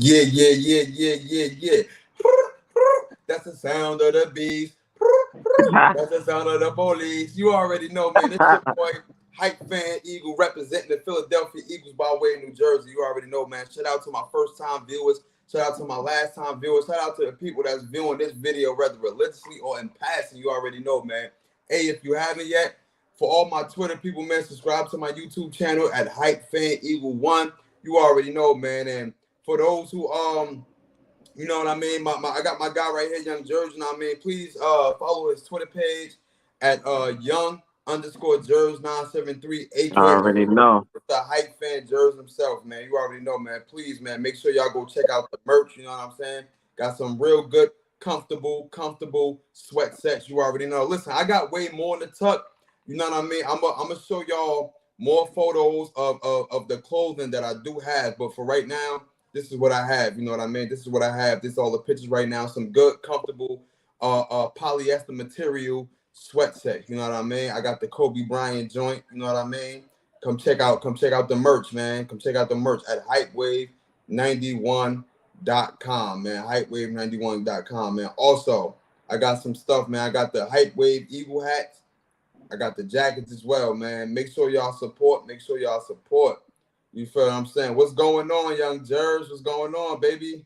Yeah, yeah, yeah, yeah, yeah, yeah. That's the sound of the beast. That's the sound of the police. You already know, man. It's your boy, Hype Fan Eagle, representing the Philadelphia Eagles by way of New Jersey. You already know, man. Shout out to my first time viewers. Shout out to my last time viewers. Shout out to the people that's viewing this video, whether religiously or in passing. You already know, man. Hey, if you haven't yet, for all my Twitter people, man, subscribe to my YouTube channel at Hype Fan Eagle 1. You already know, man. And for those who you know what I mean? I got my guy right here, Young Jersey. You know what I mean? Please follow his Twitter page at young underscore Jers 973, I aka already know. the Hype Fan Jers himself, man. You already know, man. Please, man, make sure y'all go check out the merch. You know what I'm saying? Got some real good, comfortable sweat sets. You already know. Listen, I got way more in the tuck. You know what I mean? I'm gonna show y'all more photos of the clothing that I do have, but for right now, this is what I have. You know what I mean? This is what I have. This is all the pictures right now. Some good, comfortable, polyester material sweat set. You know what I mean? I got the Kobe Bryant joint. You know what I mean? Come check out the merch, man. Come check out the merch at hypewave91.com, man. Hypewave91.com, man. Also, I got some stuff, man. I got the Hype Wave Eagle hats. I got the jackets as well, man. Make sure y'all support. Make sure y'all support. You feel what I'm saying? What's going on, Young Jers? What's going on, baby?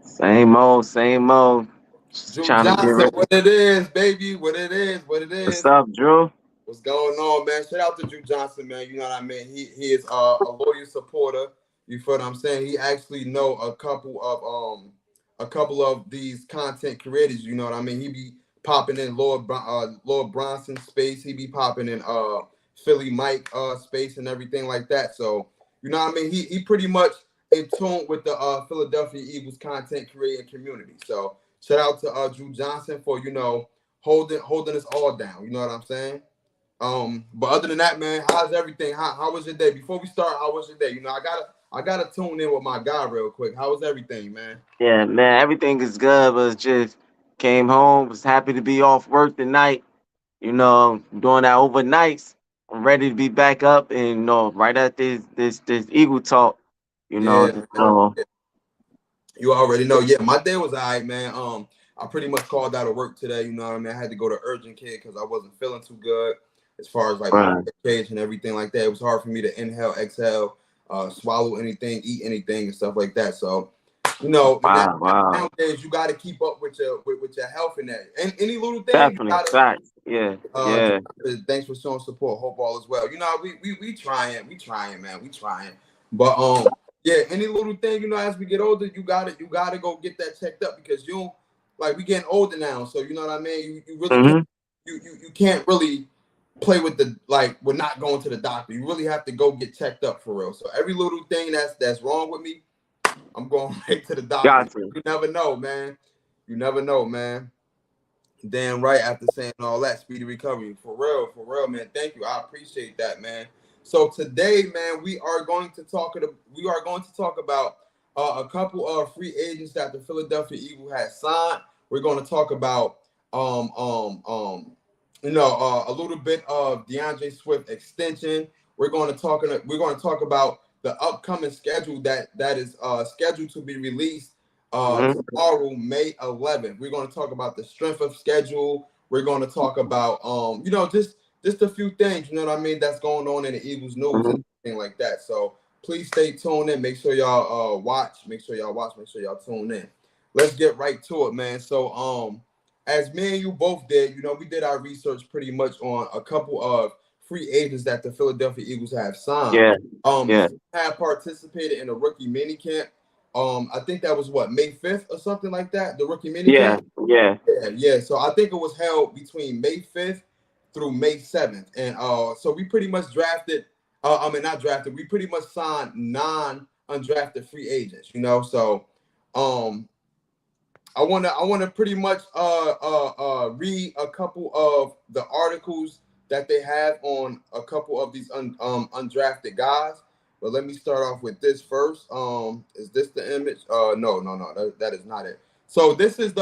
Same old, same old. Just Drew trying to get Johnson, ready. what it is, baby? What it is? What it What's is? up, Drew? What's going on, man? Shout out to Drew Johnson, man. You know what I mean? He is a loyal supporter. You feel what I'm saying? He actually know a couple of these content creators. You know what I mean? He be popping in Lord Bronson space. He be popping in Philly Mike space and everything like that. So you know what I mean? He pretty much in tune with the Philadelphia Eagles content creating community. So shout out to Drew Johnson for holding us all down. You know what I'm saying? But other than that, man, how's everything? How was your day? Before we start, how was your day? I gotta tune in with my guy real quick. How was everything, man? Yeah, man, everything is good, but it's just came home, was happy to be off work tonight. Doing that overnights. I'm ready to be back up and right at this Eagle talk. Yeah, So you already know. Yeah, my day was all right, man. I pretty much called out of work today. You know what I mean? I had to go to urgent care because I wasn't feeling too good as far as like my right. cage and everything like that. It was hard for me to inhale, exhale, swallow anything, eat anything, and stuff like that. So, Wow. nowadays you got to keep up with your health and that. And any little thing you Definitely. got to. Facts. Yeah. Yeah. Thanks for showing support. Hope all is well. We trying, man. We trying. But yeah, any little thing, as we get older, you gotta go get that checked up because we getting older now. So you know what I mean. You really can't Hmm. you can't really play with we're not going to the doctor. You really have to go get checked up for real. So every little thing that's wrong with me, I'm going right to the doctor. Got to. You never know, man. You never know, man. Damn right. After saying all that, speedy recovery for real, man. Thank you. I appreciate that, man. So today, man, we are going to talk about a couple of free agents that the Philadelphia Eagle has signed. We're going to talk about um um um a little bit of DeAndre Swift extension. We're going to talk about the upcoming schedule that is scheduled to be released Hmm. tomorrow, May 11th. We're going to talk about the strength of schedule. We're going to talk about just a few things, you know what I mean, that's going on in the Eagles news and Hmm. everything like that. So please stay tuned in. Make sure y'all watch. Make sure y'all tune in. Let's get right to it, man. So as me and you both did, we did our research pretty much on a couple of free agents that the Philadelphia Eagles have signed. Yeah. Yeah. Have participated in a rookie mini camp. I think that was what, May 5th or something like that, the rookie mini Yeah. camp. Yeah. Yeah. So I think it was held between May 5th through May 7th. And so we pretty much drafted, not drafted, we pretty much signed non-undrafted free agents, So I wanna pretty much read a couple of the articles that they have on a couple of these undrafted guys. But let me start off with this first. Is this the image? No, that is not it. So this is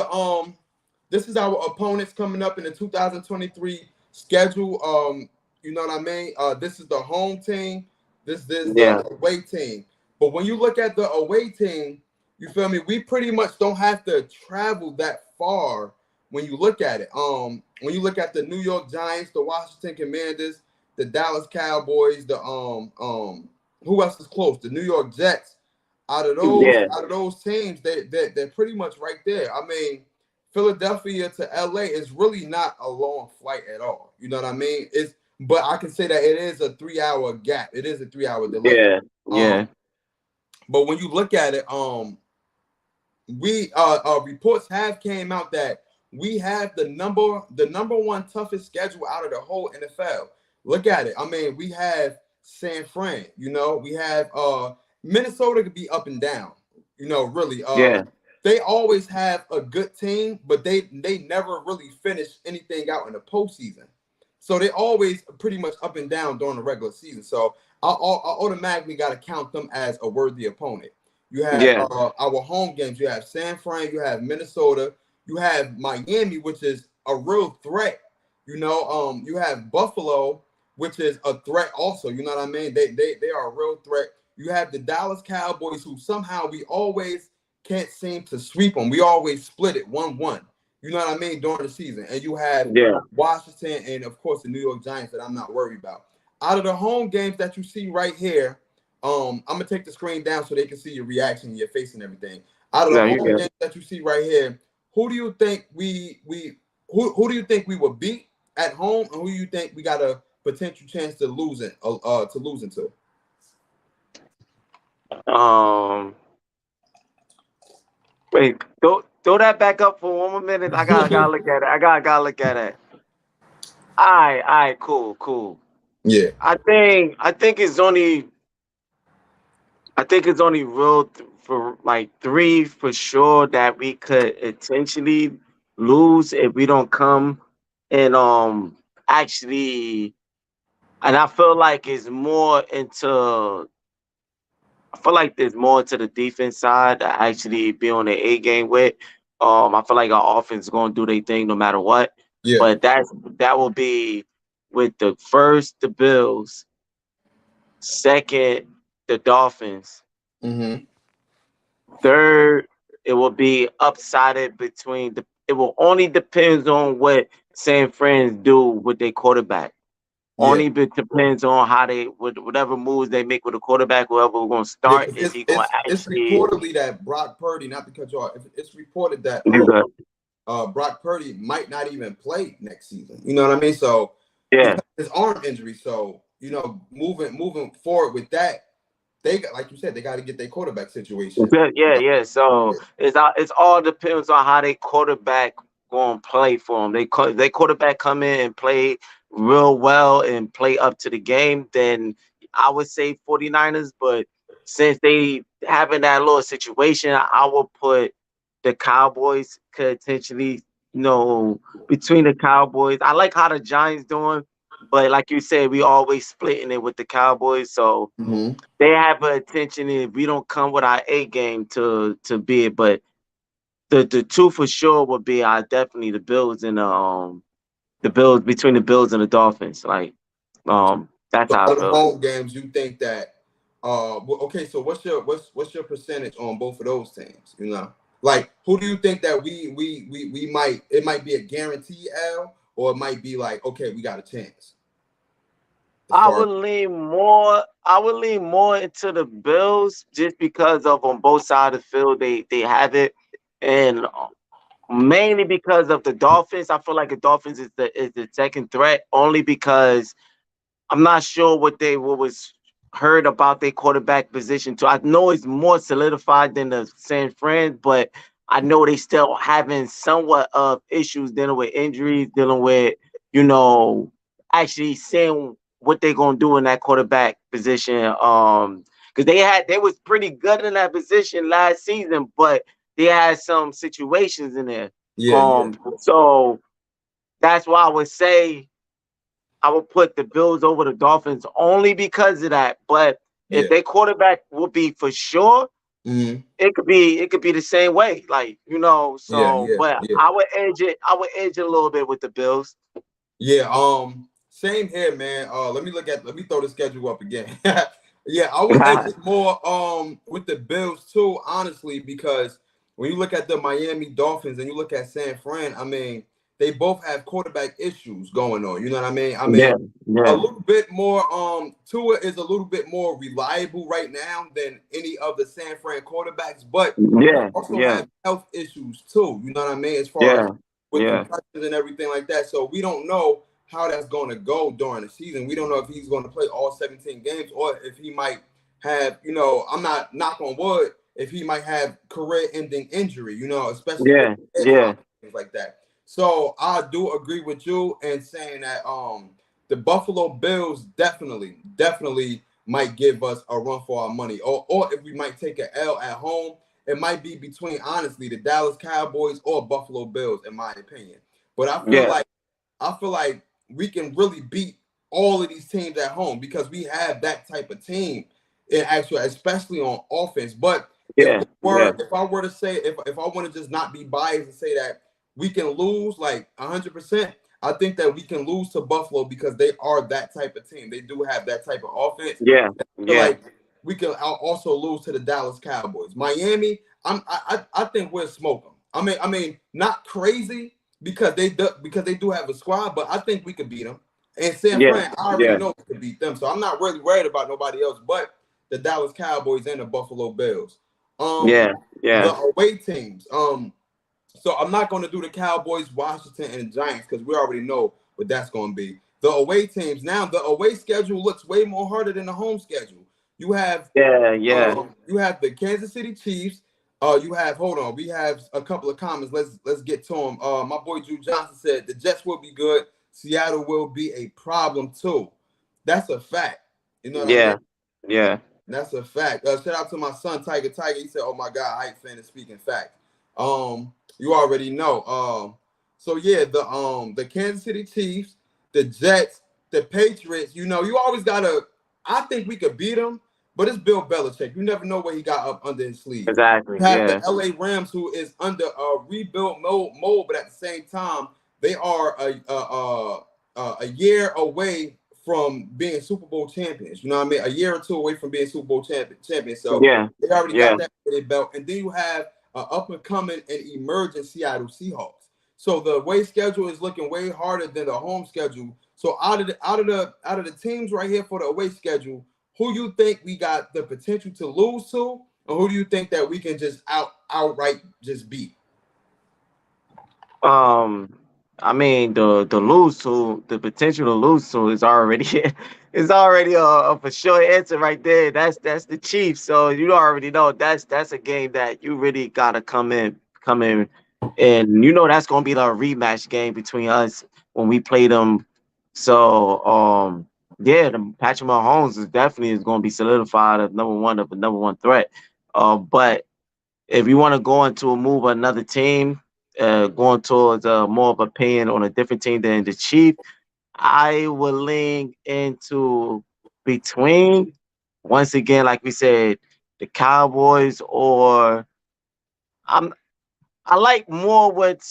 our opponents coming up in the 2023 schedule. You know what I mean? This is the home team. This is Yeah. the away team. But when you look at the away team, You feel me? We pretty much don't have to travel that far when you look at it. When you look at the New York Giants, the Washington Commanders, the Dallas Cowboys, the who else is close? The New York Jets. Yeah, Out of those teams, they're pretty much right there. I mean, Philadelphia to LA is really not a long flight at all. You know what I mean? But I can say that it is a 3 hour gap. It is a 3 hour delay. yeah, Um, yeah, but when you look at it, we reports have came out that we have the number one toughest schedule out of the whole NFL. Look at it. I mean, we have San Fran, we have Minnesota could be up and down, really. yeah, They always have a good team, but they never really finish anything out in the postseason. So they always pretty much up and down during the regular season. So I automatically got to count them as a worthy opponent. You have yeah, our home games. You have San Fran. You have Minnesota. You have Miami, which is a real threat. You have Buffalo, which is a threat also. You know what I mean? They are a real threat. You have the Dallas Cowboys, who somehow we always can't seem to sweep them. We always split it 1-1. You know what I mean, during the season. And you have yeah. Washington and, of course, the New York Giants that I'm not worried about. Out of the home games that you see right here, I'm gonna take the screen down so they can see your reaction, your face, and everything. Out of the No, you home good. games that you see right here, who do you think who do you think we will beat at home, and who do you think we got a potential chance to losing to? Um, wait, throw that back up for one more minute. I gotta look at it. I gotta look at it. All right, cool. Yeah, I think it's only real for like three for sure that we could intentionally lose if we don't come and actually, and I feel like it's more into I feel like there's more to the defense side to actually be on the A game with. I feel like our offense is going to do their thing no matter what. yeah. But that will be with the first the Bills, second the Dolphins, Mm-hmm. third it will be upsided between the. It will only depends on what San Fran do with their quarterback. Yeah. Only depends on how they whatever moves they make with the quarterback. Whoever we're going to Yeah, start, because is he going to it's actually reportedly that Brock Purdy, not to cut you off, it's reported that do that? Brock Purdy might not even play next season. You know what I mean? So Yeah. because his arm injury, so moving forward with that, they got, like you said, they got to get their quarterback situation. Yeah. So it's all depends on how they quarterback going to play for them. They quarterback come in and play real well and play up to the game, then I would say 49ers. But since they having that little situation, I will put the Cowboys could potentially, between the Cowboys. I like how the Giants doing, but like you said, we always splitting it with the Cowboys. So Mm-hmm. they have an attention if we don't come with our A game to be it. But the two for sure would be definitely the Bills and the Bills between the Bills and the Dolphins. Like that's So how I out of the feel. home games, you think that okay, so what's your percentage on both of those teams? Like who do you think that we might, it might be a guarantee L, or it might be like, okay, we got a chance as I far as would lean more. I would lean more into the Bills just because of on both sides of the field they have it, and mainly because of the Dolphins. I feel like the Dolphins is the second threat only because I'm not sure what was heard about their quarterback position too. I know it's more solidified than the San Fran, but I know they still having somewhat of issues dealing with injuries, dealing with, you know, actually seeing what they're gonna do in that quarterback position. Because they was pretty good in that position last season, but they had some situations in there. yeah. So that's why I would say I would put the Bills over the Dolphins only because of that. But if Yeah. their quarterback will be for sure, Mm-hmm. it could be the same way. Like, so Yeah. but Yeah. I would edge it a little bit with the Bills. Yeah. Same here, man. Let me throw the schedule up again. Yeah, I would edge it more with the Bills too, honestly, because when you look at the Miami Dolphins and you look at San Fran, I mean, they both have quarterback issues going on. You know what I mean? I Yeah, mean, a yeah, little bit more Tua is a little bit more reliable right now than any of the San Fran quarterbacks, but they yeah, also yeah, have health issues too. You know what I mean? As far as yeah, with yeah, concussions and everything like that. So we don't know how that's going to go during the season. We don't know if he's going to play all 17 games or if he might have, I'm not knock on wood, if he might have career-ending injury, especially with yeah, head trauma yeah, things like that. So I do agree with you in saying that the Buffalo Bills definitely might give us a run for our money. Or if we might take an L at home, it might be between honestly the Dallas Cowboys or Buffalo Bills, in my opinion. But yeah, I feel like we can really beat all of these teams at home because we have that type of team in actual, especially on offense. But yeah, yeah, if I were to say if I want to just not be biased and say that we can lose like 100%, I think that we can lose to Buffalo because they are that type of team. They do have that type of offense. yeah, I feel yeah. like we can also lose to the Dallas Cowboys. Miami, I think we'll smoke them. I mean, not crazy because they do have a squad, but I think we could beat them. And San Yeah, Fran, I already yeah, know we could beat them, so I'm not really worried about nobody else but the Dallas Cowboys and the Buffalo Bills. yeah, The yeah, away teams. So I'm not going to do the Cowboys, Washington, and Giants because we already know what that's going to be. The away teams. Now the away schedule looks way more harder than the home schedule. You have yeah, yeah. you have the Kansas City Chiefs. You have hold on. We have a couple of comments. Let's get to them. My boy Drew Johnson said the Jets will be good. Seattle will be a problem too. That's a fact. You know what I mean? Yeah, yeah, That's a fact. Shout out to my son Tiger Tiger. He said, "Oh my God, hype fan is speaking fact." You already know. So yeah, the Kansas City Chiefs, the Jets, the Patriots. You always gotta. I think we could beat them, but it's Bill Belichick. You never know what he got up under his sleeve. exactly. You have the Yeah, LA Rams, who is under a rebuild mode, but at the same time, they are a year away from being Super Bowl champions. You know what I mean? A year or two away from being Super Bowl champions. So yeah, they already yeah. got that under their belt. And then you have up and coming and emerging Seattle Seahawks. So the away schedule is looking way harder than the home schedule. So out of the teams right here for the away schedule, who you think we got the potential to lose to, or who do you think that we can just outright just beat? Um, I mean, the potential to lose to is already is already a for sure answer right there. That's the Chiefs. So you already know that's a game that you really gotta come in, and that's gonna be the rematch game between us when we play them. So yeah, the Patrick Mahomes is gonna be solidified as number one threat. But if you want to go into a move another team, going towards more of a opinion on a different team than the Chief, I will lean into between once again, like we said, the Cowboys or I'm I like more what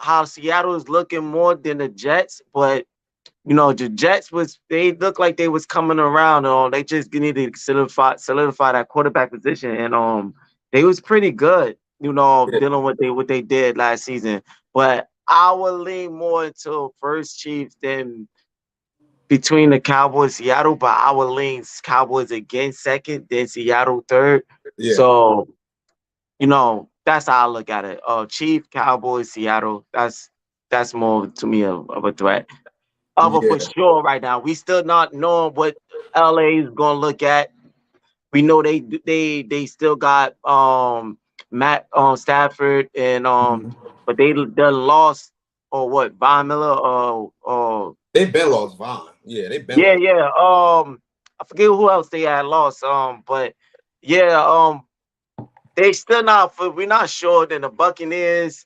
how Seattle is looking more than the Jets, but the Jets they looked like they was coming around. They just needed to solidify that quarterback position, and they was pretty good. Dealing with what they did last season. But I would lean more into first Chiefs than between the Cowboys, Seattle. But I would lean Cowboys again second, then Seattle third. Yeah, So that's how I look at it. Chief, Cowboys, Seattle. That's more to me of a threat of a for yeah, sure right now. We still not knowing what LA is gonna look at. We know they still got Matt Stafford and but they lost or what Von Miller they've been lost Vaughn. Yeah, they've been yeah, lost. yeah, I forget who else they had lost but yeah, they still not we're not sure. Then the Buccaneers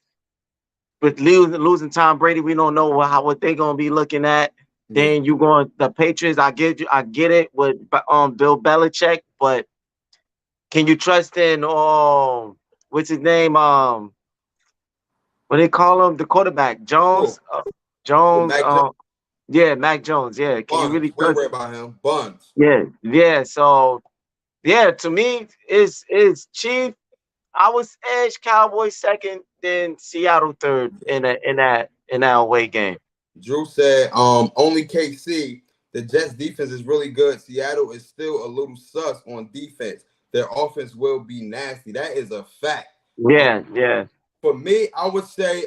with losing Tom Brady, we don't know what they're gonna be looking at. Yeah, Then you going the Patriots. I get it with Bill Belichick, but can you trust in what's his name? What they call him? The quarterback oh, Jones. oh, Jones. Mac Jones. Yeah, Mac Jones. Yeah, can you Buns. really We ain't trust? worried about him. Buns. Yeah, yeah. So yeah, to me, is Chief. I was edge Cowboys second, then Seattle third in that away game. Drew said, only KC. The Jets defense is really good. Seattle is still a little sus on defense. Their offense will be nasty. That is a fact. Um, Yeah, yeah, for me, I would say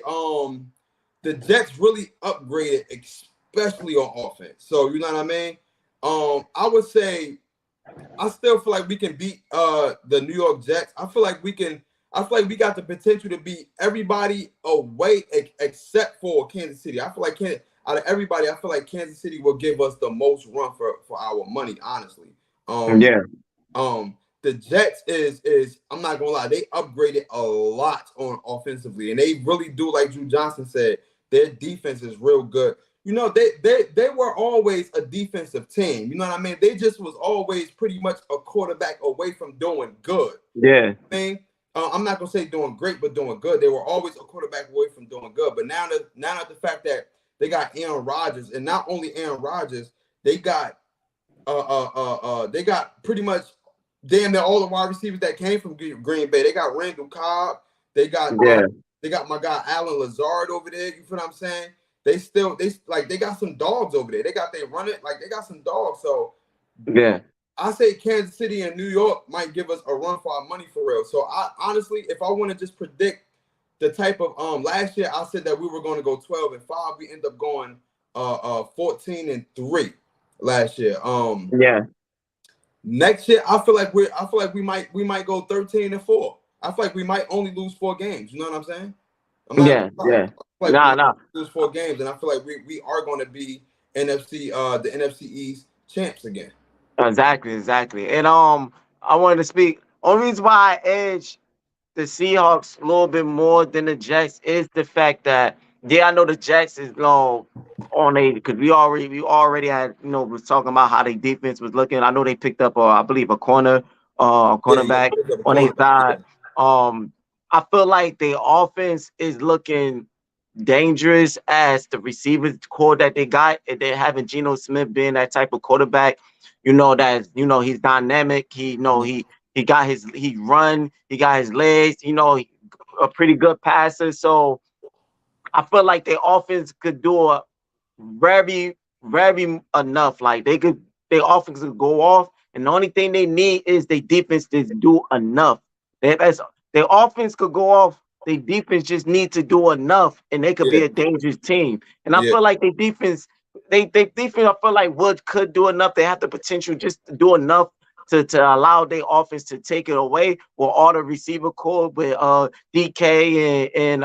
the Jets really upgraded, especially on offense. So you know what I mean? I would say I still feel like we can beat the New York Jets. I feel like we can. I feel like we got the potential to beat everybody away except for Kansas City. I feel like out of everybody, I feel like Kansas City will give us the most run for our money. Honestly, um, yeah, the Jets is I'm not gonna lie, they upgraded a lot on offensively, and they really do, like Drew Johnson said, their defense is real good. You know, they were always a defensive team. You know what I mean? They just was always pretty much a quarterback away from doing good. yeah, I mean, I'm not gonna say doing great, but doing good. They were always a quarterback away from doing good. But now that the fact that they got Aaron Rodgers, and not only Aaron Rodgers, they got they got pretty much damn near all the wide receivers that came from Green Bay. They got Randall Cobb. They got yeah, they got my guy Alan Lazard over there. You feel what I'm saying? They got some dogs over there. They got they got some dogs. So yeah, I say Kansas City and New York might give us a run for our money for real. So I honestly, if I want to just predict the type of last year, I said that we were going to go 12-5. We end up going 14-3 last year. yeah, Next year, I feel like we might go 13-4. I feel like we might only lose 4 games. You know what I'm saying? I'm not yeah, gonna lie. I yeah. feel like we Nah, might nah. lose 4 games, and I feel like we are going to be the NFC East champs again. Exactly, exactly. And I wanted to speak. Only reason why I edge the Seahawks a little bit more than the Jets is the fact that yeah, I know the Jets is low on a because we already had was talking about how their defense was looking. I know they picked up I believe a Yeah, cornerback pick up a on their cornerback. side. Yeah. Um, I feel like the offense is looking dangerous as the receivers core that they got, and then having Geno Smith being that type of quarterback, that he's dynamic. He got he run, he got his legs, a pretty good passer. So I feel like their offense could do a very, very enough. Like their offense could go off, and the only thing they need is their defense to do enough. That's their offense could go off. Their defense just need to do enough, and they could Yeah. be a dangerous team. And I Yeah. feel like their defense, they defense. I feel like Wood could do enough. They have the potential just to do enough to allow their offense to take it away with all the receiver core with DK and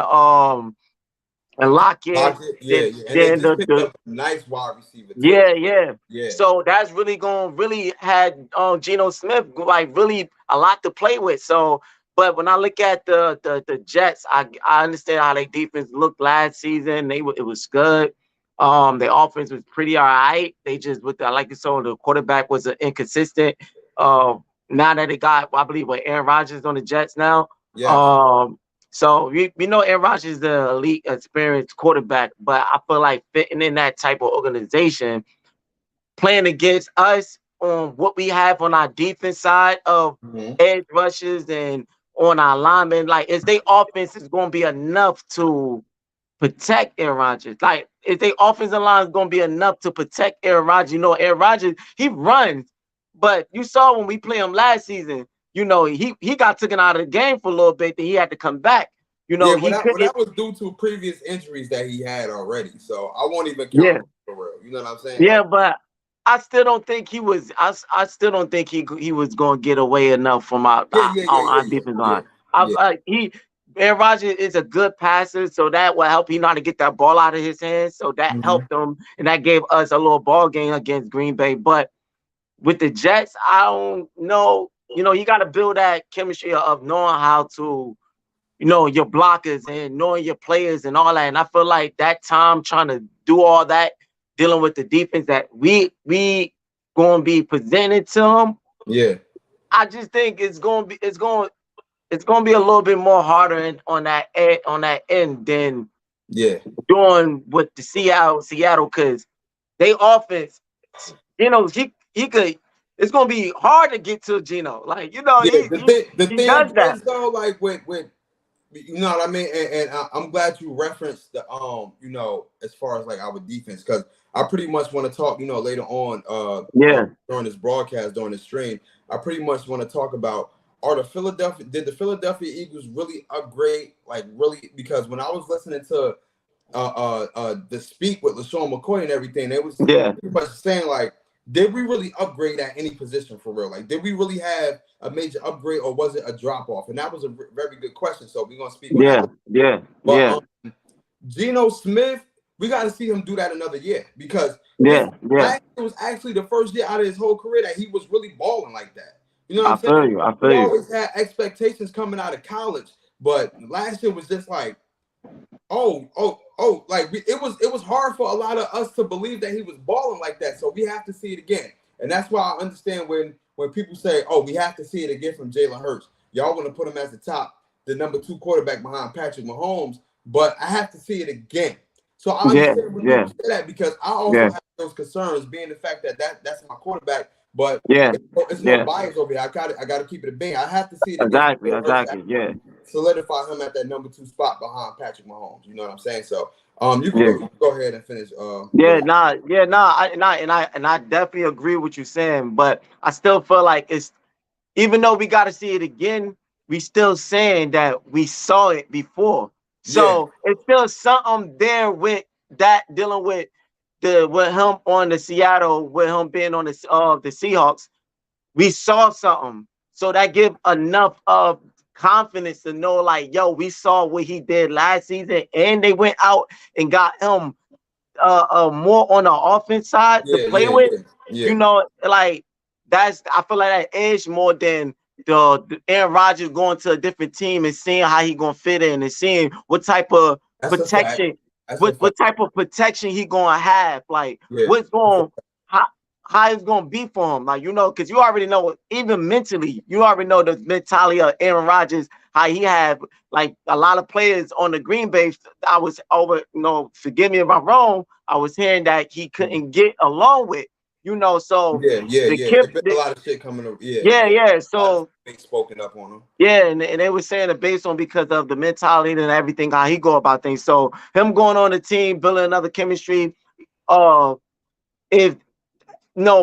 Lockett. Lockett, yeah, Then yeah. And they then just the, picked the up a nice wide receiver too. yeah, yeah. Yeah. So that's really going to really had Geno Smith like really a lot to play with. So, but when I look at the Jets, I understand how their defense looked last season. It was good. Their offense was pretty all right. They just like you saw the quarterback was inconsistent. Now that they got, I believe, what Aaron Rodgers on the Jets now. Yes. Um, so we know Aaron Rodgers is the elite experienced quarterback, but I feel like fitting in that type of organization, playing against us on what we have on our defense side of Mhm. edge rushes and on our linemen, like is their offense is going to be enough to protect Aaron Rodgers? Like is their offensive line is going to be enough to protect Aaron Rodgers? Aaron Rodgers, he runs, but you saw when we played him last season, he got taken out of the game for a little bit, then he had to come back. Yeah, He well, couldn't. that was due to previous injuries that he had already. So I won't even count Yeah, him for real. You know what I'm saying? yeah, Like, but I still don't think he was. I still don't think he was going to get away enough from yeah, yeah, yeah, yeah, our yeah, defense yeah, line. yeah. Aaron Rodgers is a good passer, so that will help. He know how to get that ball out of his hands, so that Mhm. helped him, and that gave us a little ball game against Green Bay. But with the Jets, I don't know. You got to build that chemistry of knowing how to, your blockers and knowing your players and all that. And I feel like that time trying to do all that, dealing with the defense that we going to be presented to them. Yeah, I just think it's going to be a little bit more harder on that end than yeah, doing with the Seattle because they offense, he could. It's gonna be hard to get to Geno. Like Yeah, the he thing does that. is though, like with you know what I mean, and I'm glad you referenced the as far as like our defense, because I pretty much want to talk later on Yeah, during this broadcast, during this stream. I pretty much want to talk about, did the Philadelphia Eagles really upgrade, like really, because when I was listening to the speak with LaShawn McCoy and everything, they was yeah, pretty much saying like, did we really upgrade at any position for real? Like, did we really have a major upgrade, or was it a drop off? And that was a very good question. So we're gonna speak on that. But yeah, Geno Smith, we got to see him do that another year, because yeah, yeah. it was actually the first year out of his whole career that he was really balling like that. You know what I I'm saying? feel you. I We feel you. always had expectations coming out of college, but last year was just like, like it was hard for a lot of us to believe that he was balling like that. So we have to see it again, and that's why I understand when people say, "Oh, we have to see it again from Jalen Hurts." Y'all want to put him as the number 2 quarterback behind Patrick Mahomes, but I have to see it again. So I Yeah, understand when yeah, people say that, because I also yeah, have those concerns, being the fact that's my quarterback, but yeah, it's no yeah. bias over here. I got to keep it a bean. I have to see it again from Exactly, Jalen Hurts to exactly. Yeah, solidify him at that number 2 spot behind Patrick Mahomes. You know what I'm saying? So yeah. you can go ahead and finish. Yeah, nah, yeah, nah. I definitely agree with you saying, but I still feel like it's, even though we got to see it again, we still saying that we saw it before. Yeah, So it's still something there with that, dealing with him on the Seattle, with him being on the Seahawks. We saw something, so that give enough of confidence to know, like, yo, we saw what he did last season, and they went out and got him more on the offense side to yeah, play yeah, with. yeah, yeah. Like, I feel like that edge more than the Aaron Rodgers going to a different team and seeing how he gonna fit in, and seeing what type of That's a fact. protection, That's a fact. what type of protection he gonna have, like Yeah, what's going, how it's gonna be for him, like, because you already know, even mentally, you already know the mentality of Aaron Rodgers, how he have, like, a lot of players on the Green Bay. I was over, forgive me if I'm wrong, I was hearing that he couldn't get along with, so yeah, yeah, the yeah. kid, It's been a lot of shit coming up. Yeah, yeah, yeah. yeah. A lot of So things spoken up on him. yeah, and they were saying it based on, because of the mentality and everything, how he go about things. So him going on the team, building another chemistry, if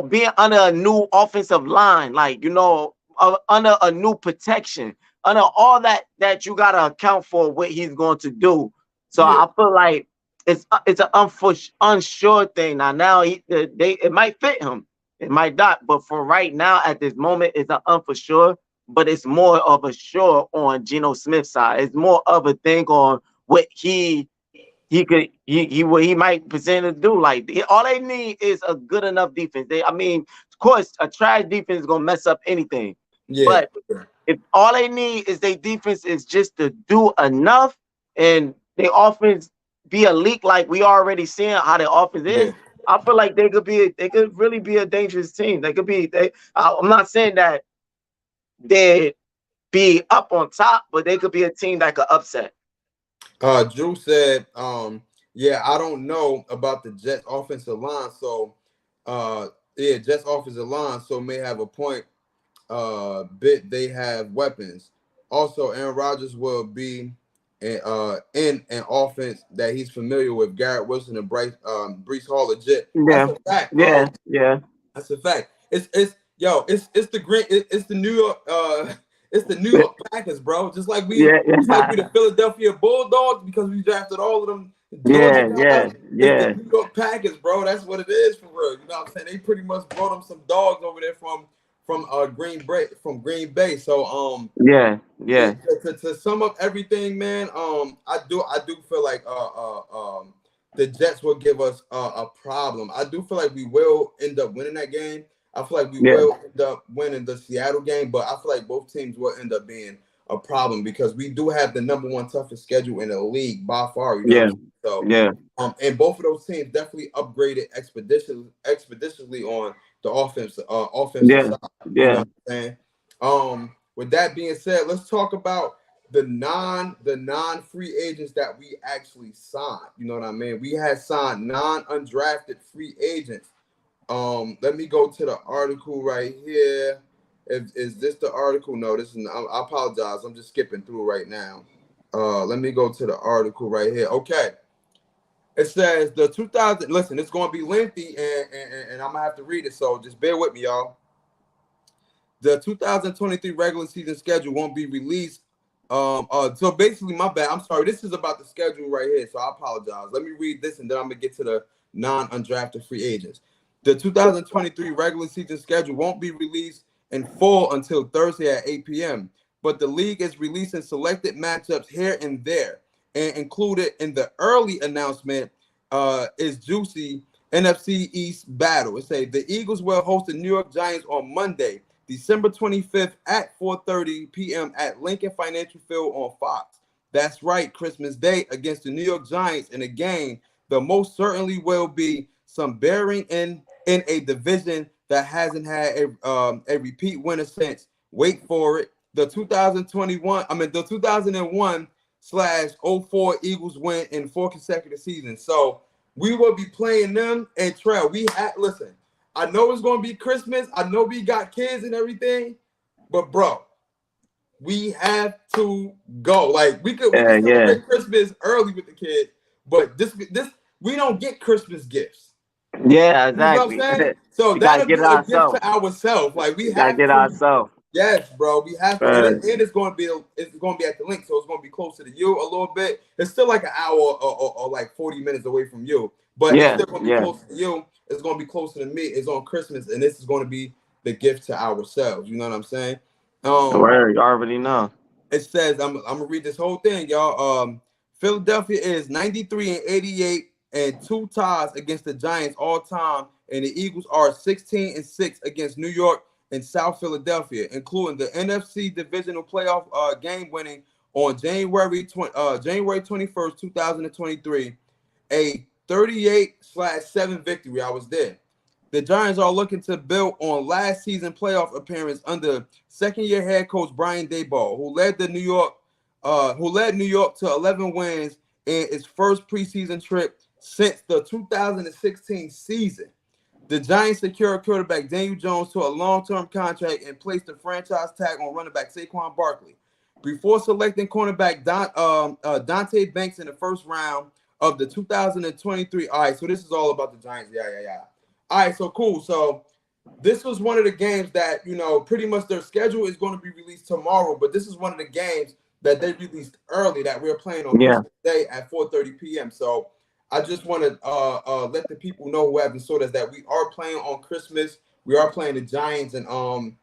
being under a new offensive line, like, under a new protection, under all that you gotta account for what he's going to do. So Yeah, I feel like it's an unsure thing. It might fit him, it might not, but for right now, at this moment, it's an unforsure. But it's more of a sure on Geno Smith's side. It's more of a thing on what what he might present to do. Like, all they need is a good enough defense. I mean, of course, a trash defense is gonna mess up anything. yeah, But if all they need is their defense is just to do enough, and their offense be a leak, like we already seeing how their offense yeah. is, I feel like they could really be a dangerous team. They could be. I'm not saying that they be up on top, but they could be a team that could upset. Drew said, yeah, I don't know about the Jets offensive line. So, yeah, Jets offensive line, so may have a point. Bit they have weapons. Also, Aaron Rodgers will be in an offense that he's familiar with. Garrett Wilson and Brees Hall legit. That's Yeah, a fact. yeah, yeah, That's a fact. It's the green. It's the New York. It's the New York Packers, bro. yeah, Just like we yeah, the Philadelphia Bulldogs, because we drafted all of them Georgia yeah, guys. yeah, It's the yeah, New York Packers, bro. That's what it is for real. You know what I'm saying? They pretty much brought them some dogs over there from Green Bay. So yeah, yeah, to sum up everything, man, I do feel like the Jets will give us a problem. I do feel like we will end up winning that game. I feel like we yeah, will end up winning the Seattle game, but I feel like both teams will end up being a problem, because we do have the number 1 toughest schedule in the league by far. You know what yeah, I'm saying? So, yeah, and both of those teams definitely upgraded expeditiously on the offensive yeah, side. You know yeah, what I'm saying? With that being said, let's talk about the non free agents that we actually signed. You know what I mean? We had signed non-undrafted free agents. Let me go to the article right here. Is this the article? No, this is. I apologize. I'm just skipping through right now. Let me go to the article right here. Okay. It says the 2000. Listen, it's going to be lengthy, and I'm gonna have to read it. So just bear with me, y'all. The 2023 regular season schedule won't be released. So basically, my bad. I'm sorry. This is about the schedule right here. So I apologize. Let me read this, and then I'm gonna get to the non-undrafted free agents. The 2023 regular season schedule won't be released in full until Thursday at 8 p.m. But the league is releasing selected matchups here and there. And included in the early announcement is juicy NFC East battle. It says the Eagles will host the New York Giants on Monday, December 25th at 4:30 p.m. at Lincoln Financial Field on Fox. That's right, Christmas Day against the New York Giants in a game that most certainly will be some bearing in a division that hasn't had a repeat winner since, wait for it, the 2001/04 Eagles win in 4 consecutive seasons. So we will be playing them. And Trell, listen, I know it's gonna be Christmas. I know we got kids and everything, but bro, we have to go. Like we can celebrate Christmas early with the kids, but this we don't get Christmas gifts. Yeah, exactly. You know what I'm saying? So that'll be a gift to ourselves. Like we have to get ourselves. Yes, bro. We have to, and it's going to be at the link, so it's going to be closer to you a little bit. It's still like an hour or like 40 minutes away from you, but it's still going to be closer to you. It's going to be closer to me. It's on Christmas, and this is going to be the gift to ourselves. You know what I'm saying? You already know. It says I'm gonna read this whole thing, y'all. Philadelphia is 93-88 and 2 ties against the Giants all time, and the Eagles are 16-6 against New York and South Philadelphia, including the NFC divisional playoff game winning on January 21st, 2023, a 38-7 victory. I was there. The Giants are looking to build on last season playoff appearance under second-year head coach Brian Daboll, who led New York to 11 wins in its first preseason trip since the 2016 season. The Giants secured quarterback Daniel Jones to a long-term contract and placed the franchise tag on running back Saquon Barkley before selecting cornerback Dante Banks in the first round of the 2023. All right, so this is all about the Giants. Yeah. All right, so cool. So this was one of the games that, pretty much their schedule is going to be released tomorrow, but this is one of the games that they released early that we're playing on Christmas Day at 4:30 p.m. So I just want to let the people know who haven't saw us that we are playing on Christmas. We are playing the Giants, and pardon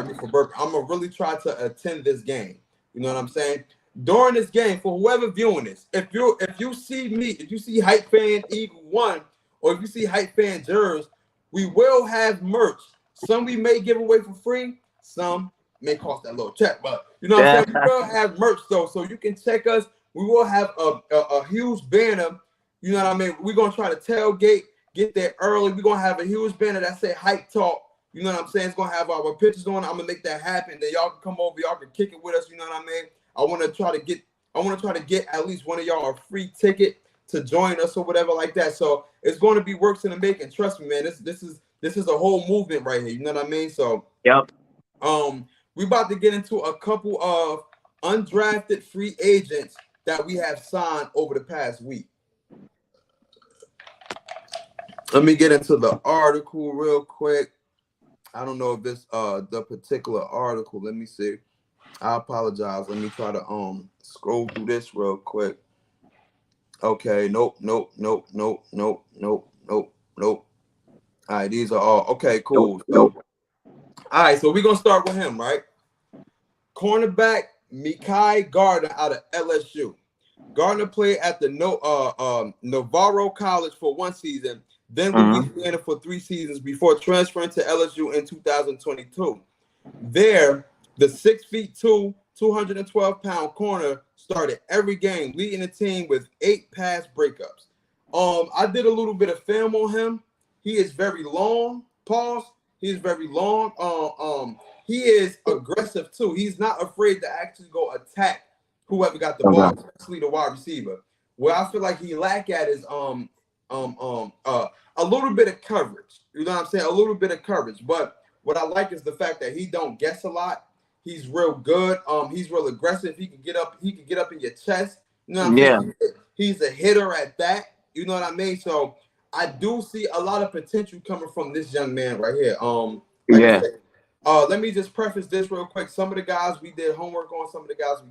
me for burping. I'm gonna really try to attend this game. You know what I'm saying? During this game, for whoever viewing this, if you see me, if you see Hype Fan Eagle 1, or if you see Hype Fan Jers, we will have merch. Some we may give away for free. Some may cost that little check, but you know what I'm saying? We will have merch though, so you can check us. We will have a huge banner. You know what I mean? We're going to try to tailgate, get there early. We're going to have a huge banner that say Hype Talk. You know what I'm saying? It's going to have our pictures on it. I'm going to make that happen. Then y'all can come over. Y'all can kick it with us. You know what I mean? I want to try to get at least one of y'all a free ticket to join us or whatever like that. So it's going to be works in the making. Trust me, man. This is a whole movement right here. You know what I mean? So we about to get into a couple of undrafted free agents that we have signed over the past week. Let me get into the article real quick. I don't know if this the particular article. Let me see. I apologize. Let me try to scroll through this real quick. Okay, nope. All right, these are all okay, cool. All right, so we're gonna start with him, right? Cornerback Mekhi Gardner out of LSU. Gardner played at the Navarro College for 1 season, then Louisiana for 3 seasons before transferring to LSU in 2022. There, the 6'2", 212-pound corner started every game, leading the team with 8 pass breakups. I did a little bit of film on him. He is very long. Pause. He is very long. he is aggressive too. He's not afraid to actually go attack whoever got the ball, Okay. especially the wide receiver. Where I feel like he lack at is a little bit of coverage. You know what I'm saying? A little bit of coverage. But what I like is the fact that he don't guess a lot. He's real good. He's real aggressive. He can get up. He can get up in your chest. You know what I'm Yeah. saying? He's a hitter at that. You know what I mean? So I do see a lot of potential coming from this young man right here. Like I Yeah. said, let me just preface this real quick. Some of the guys we did homework on, some of the guys we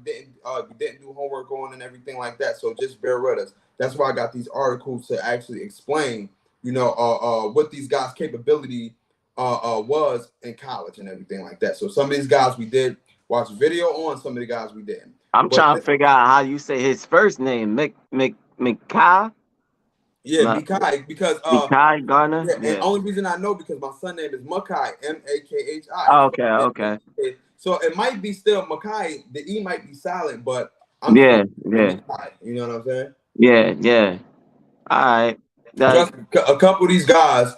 didn't do homework on, and everything like that. So just bear with us. That's why I got these articles to actually explain, what these guys' capability was in college and everything like that. So some of these guys we did watch video on, some of the guys we didn't. I'm But trying to figure out how you say his first name. Mikai? yeah, Mikai, because Mikai Garner? yeah, and Yeah. only reason I know because my son name is Makai, Oh, Makhi. okay, okay. So it might be still Makai. The E might be silent, but I'm Yeah, still yeah, Makai. You know what I'm saying? yeah, yeah. All right. Trust me, a couple of these guys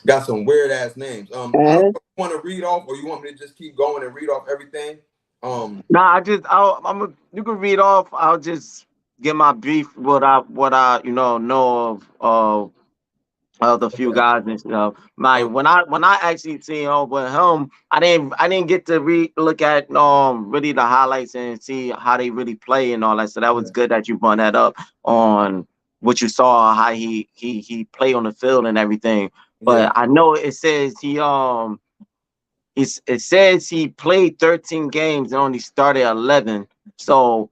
got some weird ass names. I don't know if you want to read off, or you want me to just keep going and read off everything. Nah, you can read off. I'll just get my brief what I know of the few Okay. guys and stuff. When I actually see with him, I didn't get to look at really the highlights and see how they really play and all that. So that was good that you brought that up on what you saw, how he play on the field and everything. But I know it says it says he played 13 games and only started 11. So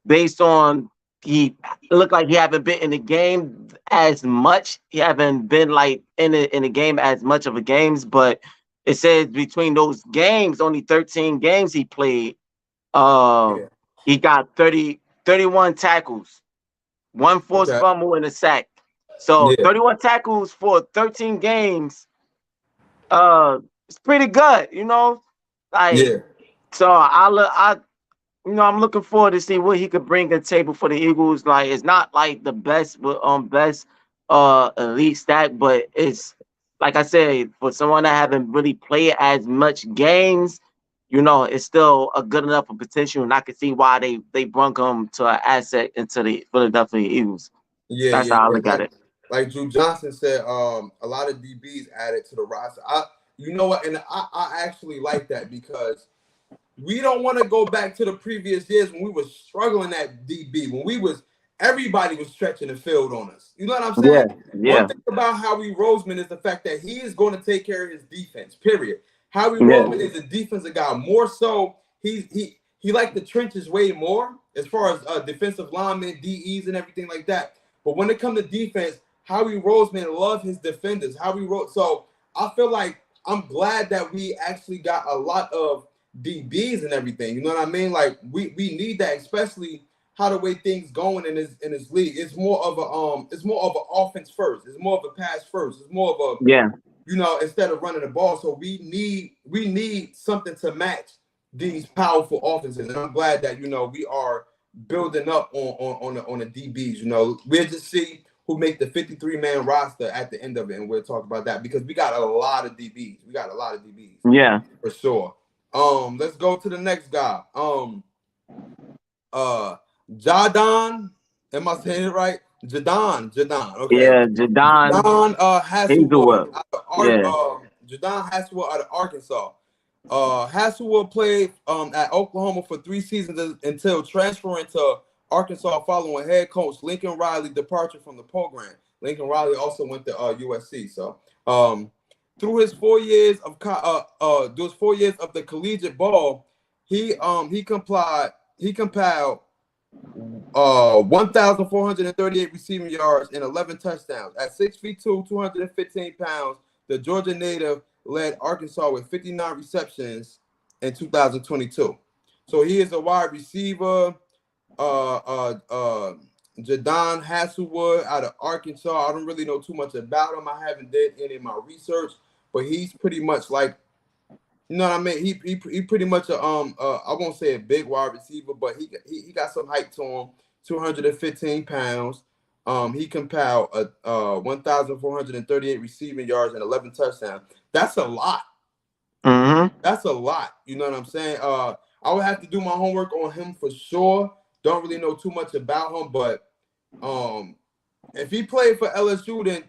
based on it looked like he haven't been in the game as much. He haven't been like in the game as much of a games, but it says between those games, only 13 games he played, he got 31 tackles, one forced Okay. fumble and a sack. So 31 tackles for 13 games, it's pretty good, Like so I'm looking forward to see what he could bring to the table for the Eagles. Like, it's not like the best elite stack, but it's like I said, for someone that haven't really played as much games, it's still a good enough of potential, and I can see why they brung him to an asset into the Philadelphia Eagles. That's how I look at it. Like Drew Johnson said, a lot of DBs added to the roster. You know what, and I actually like that because we don't want to go back to the previous years when we were struggling at DB, when everybody was stretching the field on us. You know what I'm saying? Yeah. One thing about Howie Roseman is the fact that he is going to take care of his defense, period. Howie Roseman is a defensive guy. More so, he liked the trenches way more as far as defensive linemen, DEs, and everything like that. But when it comes to defense, Howie Roseman loved his defenders. So I feel like I'm glad that we actually got a lot of DBs and everything. You know what I mean? Like we need that, especially how the way things going in this league. It's more of an offense first. It's more of a pass first. It's more of a instead of running the ball. So we need something to match these powerful offenses. And I'm glad that we are building up on the DBs. We'll just see who make the 53-man roster at the end of it, and we'll talk about that because we got a lot of DBs. Yeah, for sure. Let's go to the next guy. Jadon. Am I saying it right? Jadon. Okay. Yeah, Jadon Hasselwood. Yeah. Jadon Hasselwood out of Arkansas. Hasselwood played at Oklahoma for 3 seasons until transferring to Arkansas following head coach Lincoln Riley's departure from the program. Lincoln Riley also went to USC. So through his 4 years of the collegiate ball, he compiled 1,438 receiving yards and 11 touchdowns. At 6'2", 215 pounds, the Georgia native led Arkansas with 59 receptions in 2022. So he is a wide receiver. Jadon Hasselwood out of Arkansas. I don't really know too much about him. I haven't did any of my research, but he's pretty much like, you know what I mean? He pretty much I won't say a big wide receiver, but he got some height to him. 215 pounds. He compiled 1,438 receiving yards and 11 touchdowns. That's a lot. Mm-hmm. That's a lot. You know what I'm saying? I would have to do my homework on him for sure. Don't really know too much about him, but um, if he played for LSU, then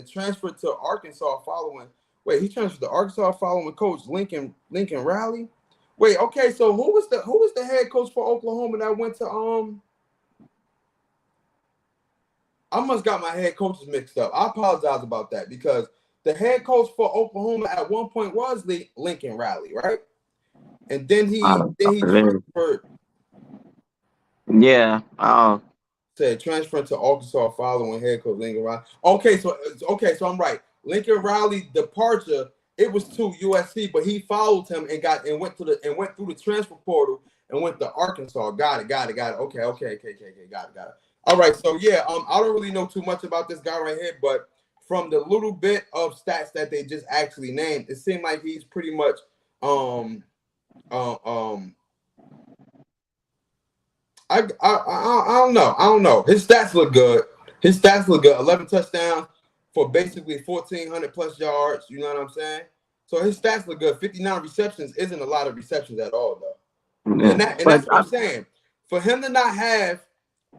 transferred to Arkansas following. Wait, he transferred to Arkansas following Coach Lincoln Riley. Wait, okay, so who was the head coach for Oklahoma that went to I must got my head coaches mixed up. I apologize about that because the head coach for Oklahoma at one point was Lincoln Riley, right? And then he transferred. Yeah. Said transferring to Arkansas following head coach Lincoln Riley. Okay, so I'm right. Lincoln Riley departure. It was to USC, but he followed him and went through the transfer portal and went to Arkansas. Got it. Okay. Got it. All right. So yeah, I don't really know too much about this guy right here, but from the little bit of stats that they just actually named, it seemed like he's pretty much I don't know. I don't know. His stats look good. 11 touchdowns for basically 1,400 plus yards. You know what I'm saying? So his stats look good. 59 receptions isn't a lot of receptions at all, though. Yeah. And that's what I'm saying. For him to not have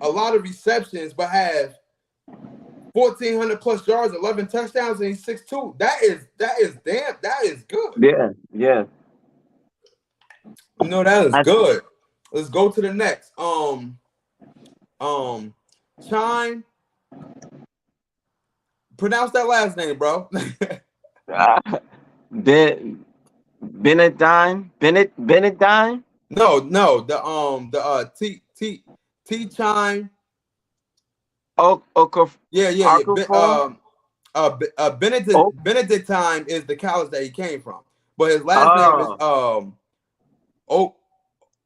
a lot of receptions, but have 1,400 plus yards, 11 touchdowns, and he's 6'2", that is good. Yeah. You know, that is good. Let's go to the next. Chime. Pronounce that last name, bro. Benedine. No, the T Chime. Yeah. Benedictine is the college that he came from, but his last name is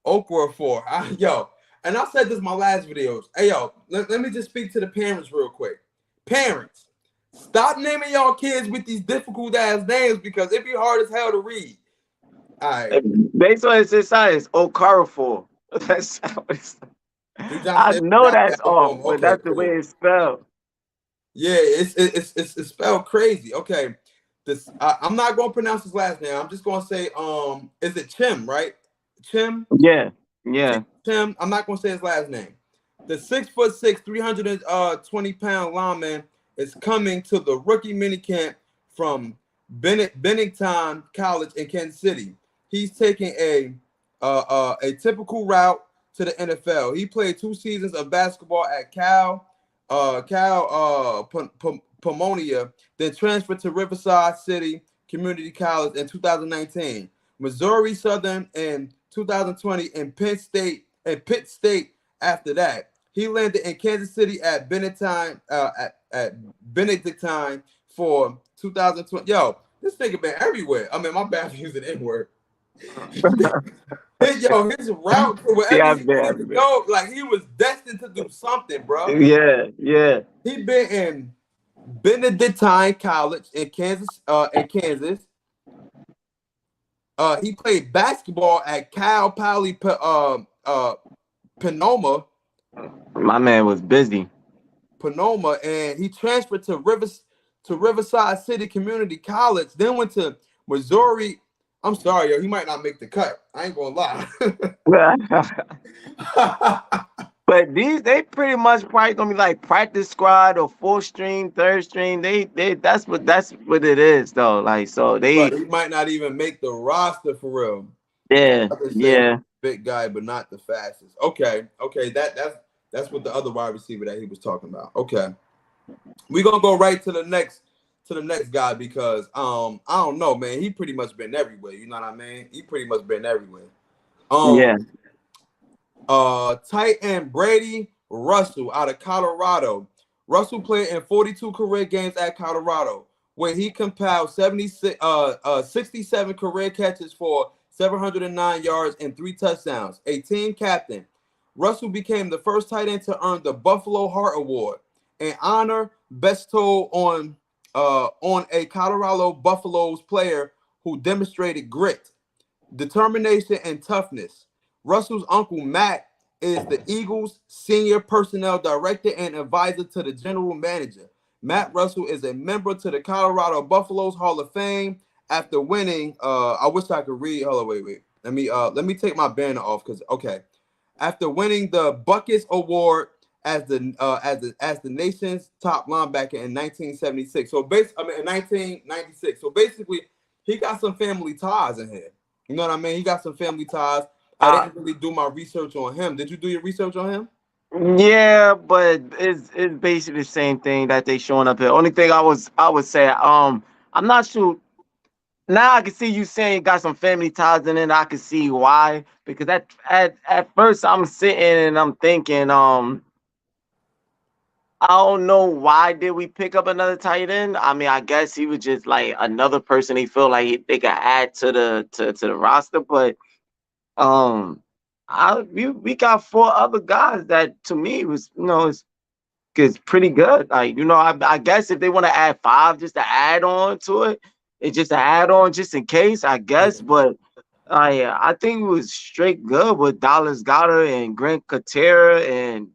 Okafor. Yo, and I said this in my last videos. Hey, yo, let me just speak to the parents real quick. Parents, stop naming y'all kids with these difficult ass names because it be hard as hell to read. All right. Based on his science, Okafor. That's how it's. I know that's off, but that's the way it's spelled. Yeah, it's spelled crazy. Okay, I'm not gonna pronounce his last name. I'm just gonna say is it Chim, right? Chim? Yeah. Chim. I'm not gonna say his last name. The 6'6", 320-pound lineman is coming to the rookie minicamp from Bennington College in Kansas City. He's taking a typical route to the NFL. He played 2 seasons of basketball at Pomona, then transferred to Riverside City Community College in 2019, Missouri Southern in 2020, and Pitt State after that. He landed in Kansas City at Benedictine for 2020. Yo, this nigga been everywhere. I mean, my bad for using N-word. Yo, his route to wherever he wanted to go, like he was destined to do something, bro. Yeah. He been in Benedictine College in Kansas. He played basketball at Cal Poly Panoma. My man was busy. Panoma, and he transferred to Riverside City Community College, then went to Missouri. I'm sorry, yo, he might not make the cut. I ain't gonna lie. But they pretty much probably gonna be like practice squad or 4th string, 3rd string. That's what it is though. Like so But he might not even make the roster for real. Yeah. Big guy, but not the fastest. Okay. That's what the other wide receiver that he was talking about. Okay. We're gonna go right to the next guy because I don't know, man. He pretty much been everywhere. You know what I mean? He pretty much been everywhere. Tight end Brady Russell out of Colorado. Russell played in 42 career games at Colorado, where he compiled 67 career catches for 709 yards and 3 touchdowns. A team captain, Russell became the first tight end to earn the Buffalo Heart Award, an honor bestowed on a Colorado Buffaloes player who demonstrated grit, determination, and toughness. Russell's uncle Matt is the Eagles' senior personnel director and advisor to the general manager. Matt Russell is a member to the Colorado Buffaloes Hall of Fame after winning, I wish I could read. Hold on, wait. Let me take my banner off because okay. After winning the Buckets Award as the nation's top linebacker in 1976. In 1996. So basically, he got some family ties in here. You know what I mean? He got some family ties. I Uh, didn't really do my research on him. Did you do your research on him? yeah, but it's basically the same thing that they showing up here. Only thing I would say, I'm not sure. Now I can see you saying you got some family ties in it. I can see why. Because at first I'm sitting and I'm thinking, I don't know why did we pick up another tight end. I mean, I guess he was just like another person they feel like they could add to the roster, but um, we got four other guys that to me was is pretty good. Like I guess if they want to add five just to add on to it, it's just to add on just in case, I guess. Yeah. But I think it was straight good with Dallas Goddard and Grant Katera and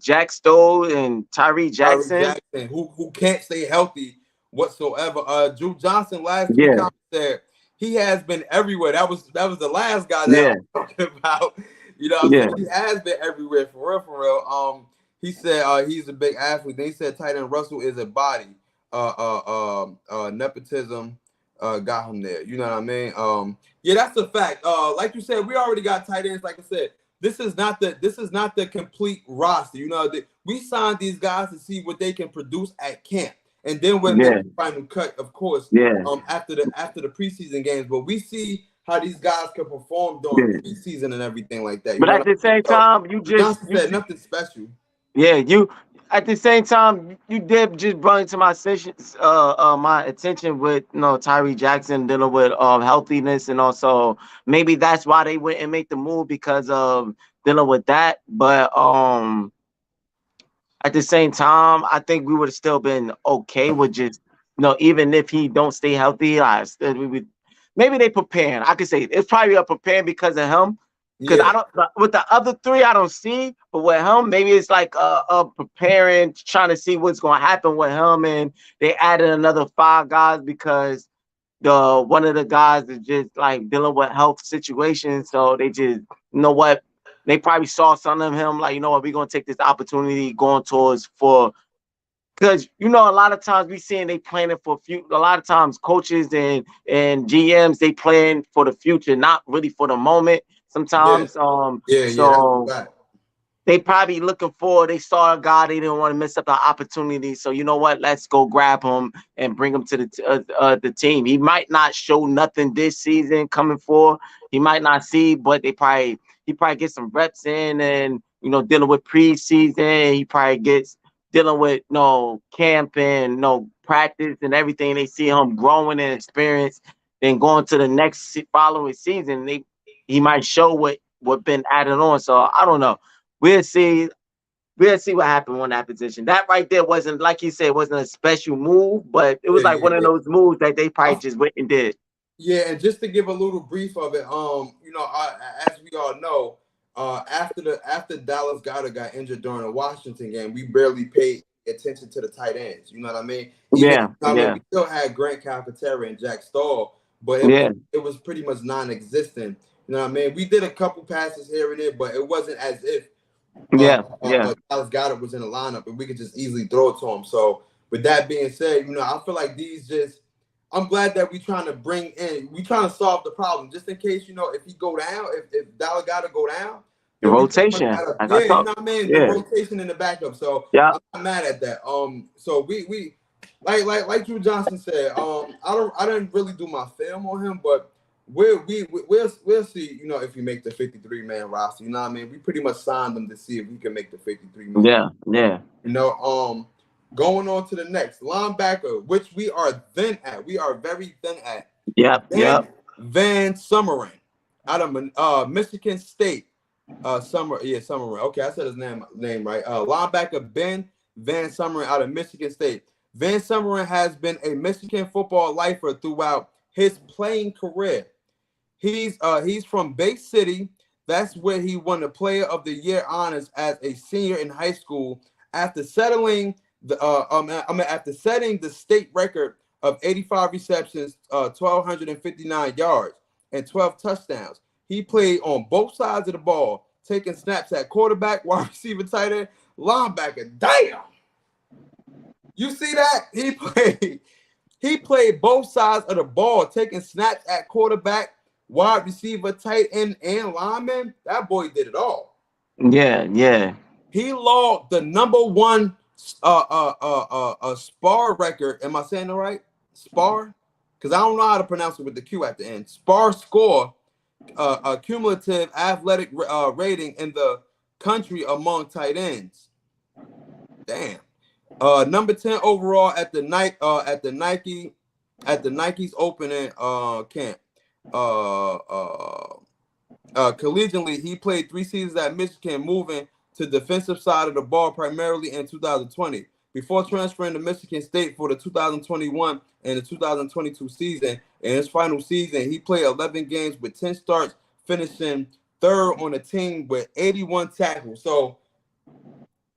Jack Stoll and Tyree Tyree Jackson. Jackson, who can't stay healthy whatsoever. Drew Johnson last tweet Yeah, comment said he has been everywhere. That was the last guy that I yeah, was talking about. You know what I'm yeah, saying? He has been everywhere for real, for real. He said he's a big athlete. They said tight end Russell is a body. Nepotism got him there. You know what I mean? Yeah, that's a fact. Like you said, we already got tight ends. Like I said, this is not the complete roster. We signed these guys to see what they can produce at camp, and then we'll make yeah, the final cut, of course, yeah, after the preseason games. But we see how these guys can perform during yeah. preseason and everything like that. You But know at what I the mean? same So time, Johnson said nothing special. yeah, you at the same time you did just bring to my session my attention with Tyree Jackson dealing with healthiness, and also maybe that's why they went and make the move because of dealing with that. But at the same time, I think we would have still been okay with just even if he don't stay healthy, I still we would maybe they preparing. I could say it's probably a preparing because of him. Because Yeah, I don't with the other three I don't see, but with him maybe it's like preparing, trying to see what's gonna happen with him, and they added another five guys because the one of the guys is just like dealing with health situations, so they just what they probably saw some of him like what we're gonna take this opportunity going towards for because a lot of times we seeing they planning for a lot of times coaches and GMs they plan for the future, not really for the moment. yeah, Sometimes yeah. That's a so fact. they probably looking for they saw a guy they didn't want to miss up the opportunity. So you know what? Let's go grab him and bring him to the team. He might not show nothing this season coming for. He might not see, but he probably gets some reps in and dealing with preseason. He probably gets dealing with camp and practice and everything. They see him growing in experience. Then going to the next following season, he might show what been added on. So I don't know. We'll see. We'll see what happened on that position. That right there wasn't, like you said, wasn't a special move, but it Yeah, was like yeah, one of yeah. those moves that they probably just went and did. Yeah, and just to give a little brief of it, as we all know, after Dallas Goddard got injured during the Washington game, we barely paid attention to the tight ends. You know what I mean? Even Yeah, I mean, yeah, we still had Grant Calcaterra and Jack Stahl, but it was yeah, it was pretty much non-existent. You know what I mean? We did a couple passes here and there, but it wasn't as if yeah, yeah, Dallas Goddard was in the lineup and we could just easily throw it to him. So with that being said, I feel like these just I'm glad that we trying to solve the problem just in case, if he go down, if Dallas Goddard go down, the then we pretty much rotation. got a Like I yeah, you thought. know what I mean, the Yeah, rotation in the backup. So yeah, I'm not mad at that. So we like Drew Johnson said, I didn't really do my film on him, but we'll see, if we make the 53-man roster. You know what I mean? We pretty much signed them to see if we can make the 53-man. yeah, yeah, Going on to the next linebacker, which we are thin at. We are very thin at. yep, Ben yep. Van Sumeren out of Michigan State. Summerlin. Okay, I said his name right. Linebacker Ben Van Sumeren out of Michigan State. Van Sumeren has been a Michigan football lifer throughout his playing career. He's from Bay City. That's where he won the Player of the Year honors as a senior in high school after settling after setting the state record of 85 receptions, 1,259 yards, and 12 touchdowns. He played on both sides of the ball, taking snaps at quarterback, wide receiver, tight end, linebacker. Damn! You see that? He played both sides of the ball, taking snaps at quarterback, wide receiver, tight end, and lineman. That boy did it all. Yeah, yeah. He logged the number one SPAR record. Am I saying it right? SPAR? Because I don't know how to pronounce it with the Q at the end. SPAR score, a cumulative athletic rating in the country among tight ends. Damn. Number 10 overall at the Nike's opening camp. Collegiately, he played 3 seasons at Michigan, moving to defensive side of the ball primarily in 2020. Before transferring to Michigan State for the 2021 and the 2022 season, in his final season, he played 11 games with 10 starts, finishing third on the team with 81 tackles. So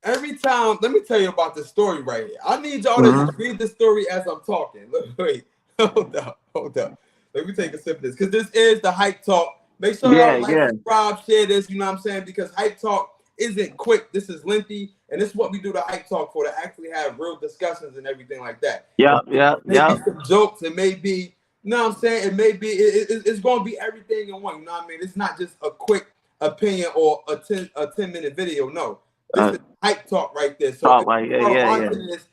every time, let me tell you about this story right here. I need y'all to just read this story as I'm talking. Wait, hold up. Let me take a sip of this because this is the Hype Talk. Make sure y'all subscribe, share this. You know what I'm saying? Because Hype Talk isn't quick. This is lengthy, and this is what we do the Hype Talk for, to actually have real discussions and everything like that. Maybe some jokes. It may be, you know what I'm saying? It may be, it's going to be everything in one. You know what I mean? It's not just a quick opinion or a 10-minute video. No. This is Hype Talk right there. So this,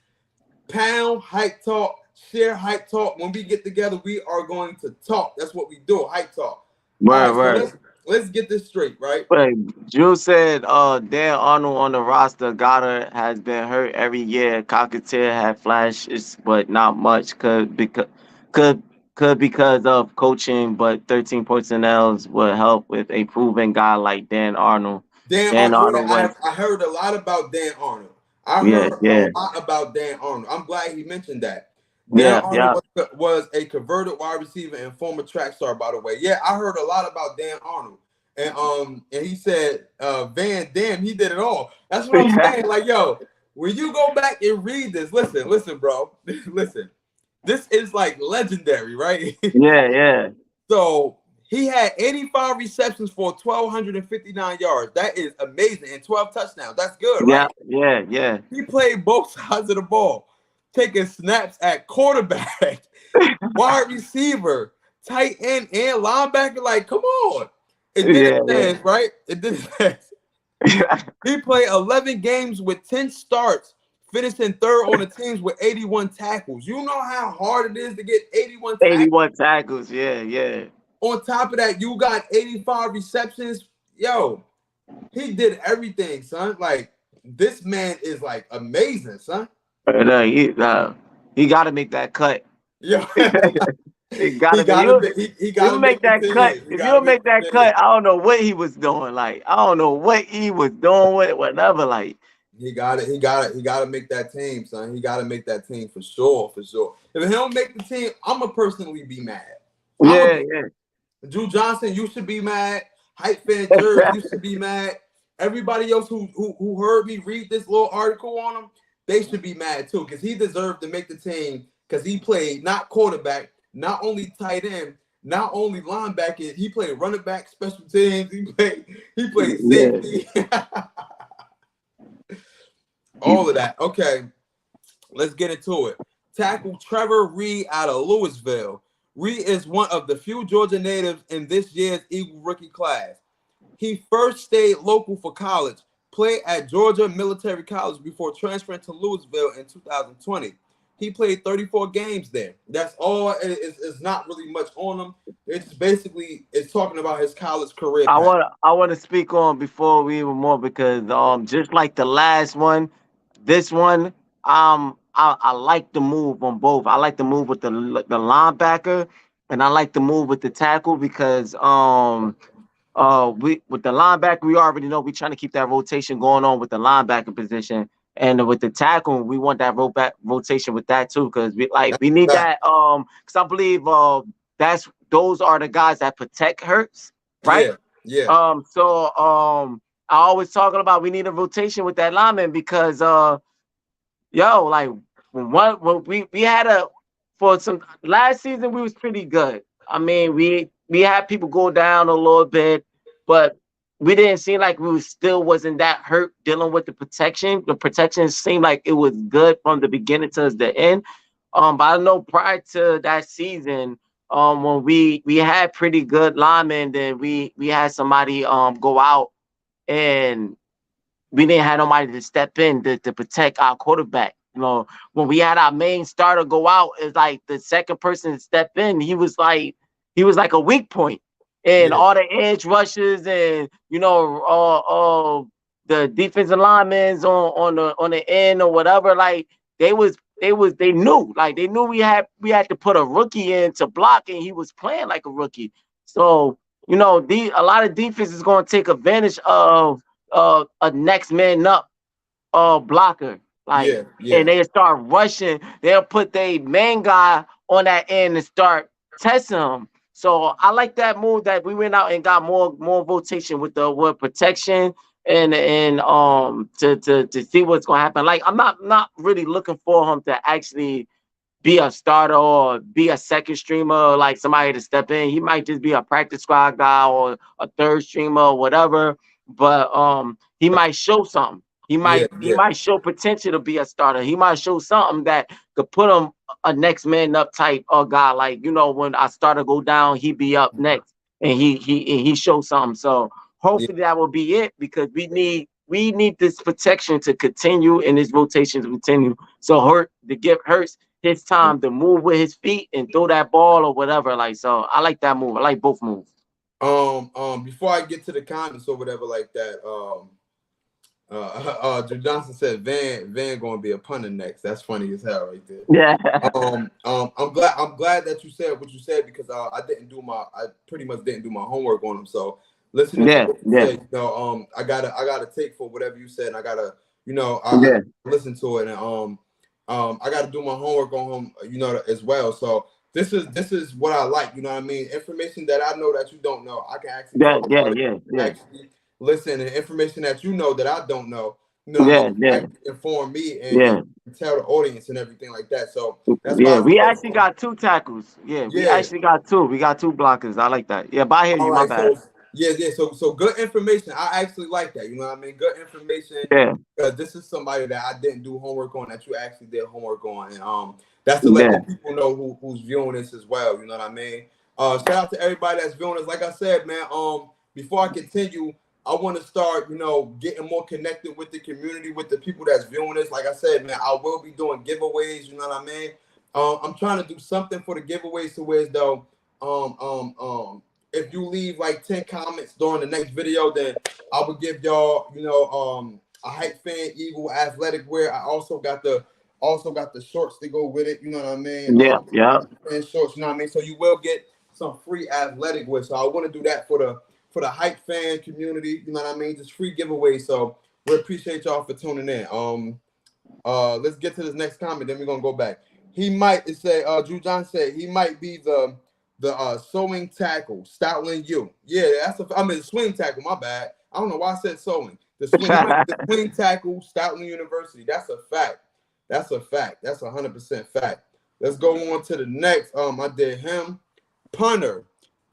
pound Hype Talk, share Hype Talk. When we get together, we are going to talk. That's what we do, Hype Talk. So let's get this straight, right? Drew said Dan Arnold on the roster. Goddard has been hurt every year. Cockatiel had flashes, but not much. Could because of coaching, but 13 personnel would help with a proven guy like Dan Arnold. Dan Arnold. I heard a lot about Dan Arnold. I heard a lot about Dan Arnold. I'm glad he mentioned that. Dan Arnold was a converted wide receiver and former track star, by the way. Yeah, I heard a lot about Dan Arnold. And he said Van Damme, he did it all. That's what I'm saying. Like, yo, when you go back and read this, listen, bro. Listen. This is like legendary, right? Yeah. So he had 85 receptions for 1,259 yards. That is amazing. And 12 touchdowns. That's good, right? Yeah. He played both sides of the ball, taking snaps at quarterback, wide receiver, tight end, and linebacker. Like, come on. It didn't stand, right? It didn't stand. He played 11 games with 10 starts, finishing third on the teams with 81 tackles. You know how hard it is to get 81 tackles? 81 tackles, yeah. On top of that, you got 85 receptions. Yo, he did everything, son. Like, this man is, like, amazing, son. He got to make that cut. Yeah. He gotta make that cut. If you don't make that cut, I don't know what he was doing. Like, I don't know what he was doing with it, whatever. Like, he got to make that team, son. He got to make that team for sure. If he don't make the team, I'ma personally be mad. Yeah. Drew Johnson, you should be mad. Hype fan Jerry, you should be mad. Everybody else who heard me read this little article on him, they should be mad too, because he deserved to make the team because he played not quarterback, not only tight end, not only linebacker, he played running back, special teams, he played safety. All of that. Okay, let's get into it. Tackle Trevor Reed out of Louisville. Reed is one of the few Georgia natives in this year's Eagle rookie class. He first stayed local for college, played at Georgia Military College before transferring to Louisville in 2020. He played 34 games there. That's all. It's not really much on him. It's talking about his college career. I want to speak on before we even more, because just like the last one, this one I like the move on both. I like the move with the linebacker, and I like the move with the tackle, because we with the linebacker, we already know we're trying to keep that rotation going on with the linebacker position. And with the tackle, we want that rotation with that too, because we need that. Because I believe those are the guys that protect Hurts, right? Yeah. I always talking about we need a rotation with that lineman, because when we had for some last season we was pretty good. I mean, we had people go down a little bit, but we didn't seem like we was still wasn't that hurt dealing with the protection. The protection seemed like it was good from the beginning to the end. But I know prior to that season, when we had pretty good linemen, then we had somebody go out and we didn't have nobody to step in to protect our quarterback. You know, when we had our main starter go out, it's like the second person to step in, he was like a weak point. And Yeah, all the edge rushes and the defensive linemen on the end or whatever, like they knew, like they knew we had to put a rookie in to block, and he was playing like a rookie. So a lot of defense is going to take advantage of a next man up blocker. Like, yeah, yeah, and they start rushing, they'll put their main guy on that end and start testing him. So I like that move that we went out and got more rotation with the word protection and to see what's gonna happen. Like I'm not really looking for him to actually be a starter or be a second streamer, like somebody to step in. He might just be a practice squad guy or a third streamer or whatever. But he might show something. He yeah, might he yeah, might show potential to be a starter. He might show something that could put him a next man up type of guy. Like when our starter go down, he be up next, and he show something. So yeah. hopefully that will be it, because we need this protection to continue and this rotation to continue. So to give Hurts his time to move with his feet and throw that ball or whatever. Like, so I like that move. I like both moves. Before I get to the comments or whatever like that, Drew Johnson said Van gonna be a punter next. That's funny as hell right there. Yeah. I'm glad that you said what you said, because I pretty much didn't do my homework on him. So listening to Yeah. what you Yeah. said, I gotta take for whatever you said, and I gotta, I Yeah. listen to it, and I gotta do my homework on him, as well. So this is what I like, you know what I mean? Information that I know that you don't know, I can actually Yeah. talk Yeah. about it, Yeah. and Yeah. actually listen, and information that you know that I don't know, what I mean, Yeah. you Yeah. actually inform me and Yeah. tell the audience and everything like that. So that's why Yeah. I We said, actually got two tackles. Yeah. We yeah. actually got two. We got two blockers. I like that. Yeah. But I hear All you. My right, bad. so yeah. So good information. I actually like that. You know what I mean? Good information. Yeah. Because this is somebody that I didn't do homework on, that you actually did homework on, and that's to let Yeah. the people know who's viewing this as well. You know what I mean? Shout out to everybody that's viewing us. Like I said, man. Before I continue, I want to start, getting more connected with the community, with the people that's viewing this. Like I said, man, I will be doing giveaways. You know what I mean? I'm trying to do something for the giveaways to where, though, if you leave like 10 comments during the next video, then I will give y'all, a Hype Fan Eagle athletic wear. I also got the shorts to go with it. You know what I mean? Yeah. Yeah. And shorts. You know what I mean? So you will get some free athletic wear. So I want to do that for the Hype Fan community. You know what I mean? Just free giveaway. So we appreciate y'all for tuning in. Let's get to this next comment. Then we're gonna go back. He might Drew John said he might be the sewing tackle, Stoutland U. Yeah, swing tackle. My bad. I don't know why I said sewing. The swing tackle, Stoutland University. That's a fact. That's 100% fact. Let's go on to the next. I did him. Punter,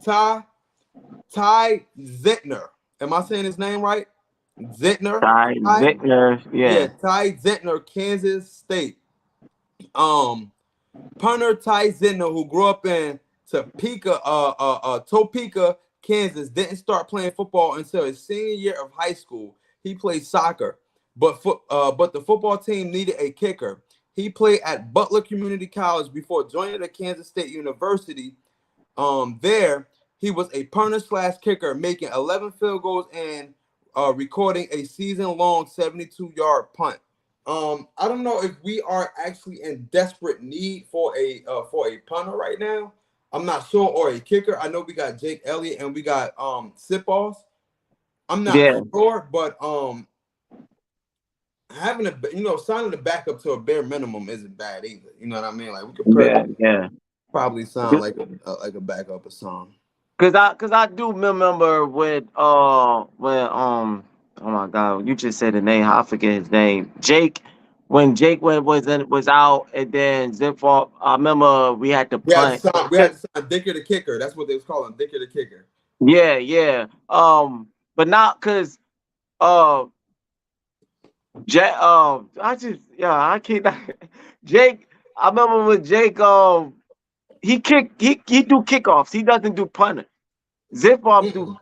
Ty Zentner. Am I saying his name right? Zentner. Ty Zentner. Yeah. Ty Zentner, Kansas State. Punter Ty Zentner, who grew up in Topeka, Kansas, didn't start playing football until his senior year of high school. He played soccer, but the football team needed a kicker. He played at Butler Community College before joining the Kansas State University. There, he was a punter/kicker, making 11 field goals and recording a season-long 72-yard punt. I don't know if we are actually in desperate need for a punter right now. I'm not sure, or a kicker. I know we got Jake Elliott and we got Sipos. I'm not sure, but having signing the backup to a bare minimum isn't bad either. You know what I mean? Like we could probably sound like a backup or something. Cause I do remember when oh my God, you just said the name. I forget his name. Jake when Jake was out, and then Zip off. I remember we had to punt. We had to sign Dicker the kicker. That's what they was calling Dicker the kicker. Yeah, yeah. But not because uh Jake. I can't. Jake. I remember when Jake. He do kickoffs. He doesn't do punting. Zip off do.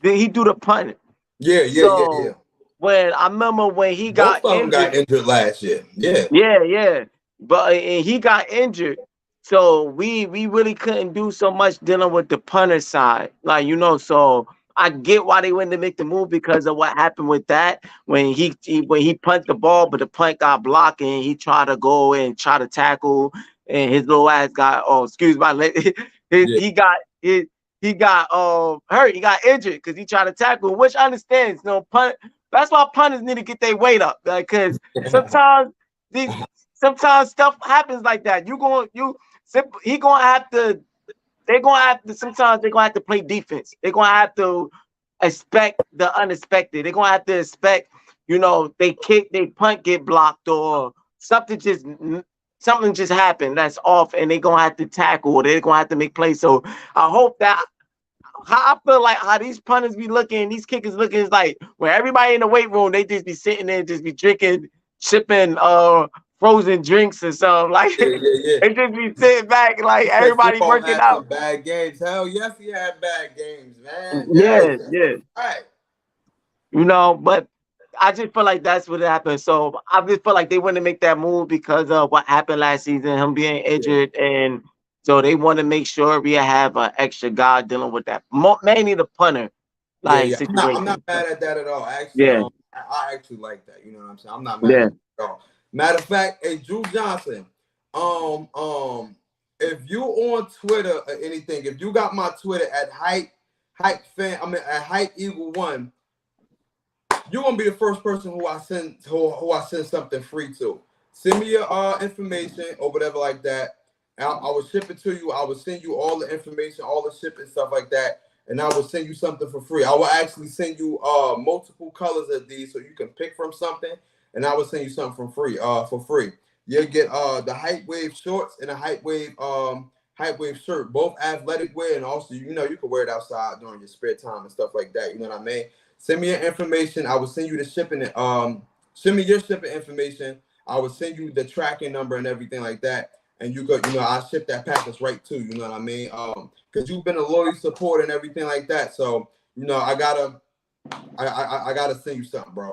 Then he do the punting. Yeah. When I remember when he Both of them got injured last year. Yeah. But and he got injured, so we really couldn't do so much dealing with the punter side, like So I get why they went to make the move because of what happened with that when he punted the ball, but the punt got blocked and he tried to go and try to tackle, and his little ass got he got hurt. He got injured because he tried to tackle, which understands. Punt. That's why punters need to get their weight up, because sometimes stuff happens like that. Sometimes they're gonna have to play defense. They're gonna have to expect the unexpected. They're gonna have to expect, they punt get blocked or something just happened that's off, and they're gonna have to tackle or they're gonna have to make plays. So I hope that. I feel like how these punters be looking, these kickers looking, is like when everybody in the weight room, they just be sitting there, just be drinking, sipping frozen drinks or something. Like they just be sitting back, like everybody working out. Bad games. Hell yes, he had bad games, man. Yeah. Right. But I just feel like that's what happened. So I just feel like they wouldn't make that move because of what happened last season, him being injured, and so they want to make sure we have an extra guy dealing with that. Mainly the punter. Situation. I'm not mad at that at all. Actually, I actually like that. You know what I'm saying? I'm not mad at that at all. Matter of fact, hey, Drew Johnson, if you on Twitter or anything, if you got my Twitter at at Hype Eagle 1, you're gonna be the first person who I send something free to. Send me your information or whatever like that. I will ship it to you. I will send you all the information, all the shipping stuff like that, and I will send you something for free. I will actually send you multiple colors of these so you can pick from something, and I will send you something for free. You'll get the Hype Wave shorts and a Hype Wave shirt, both athletic wear, and also you can wear it outside during your spare time and stuff like that. You know what I mean? Send me your information. I will send you the shipping. Send me your shipping information. I will send you the tracking number and everything like that. And you could, I'll ship that package right to you. You know what I mean? Because you've been a loyal supporter and everything like that. So, I gotta send you something, bro.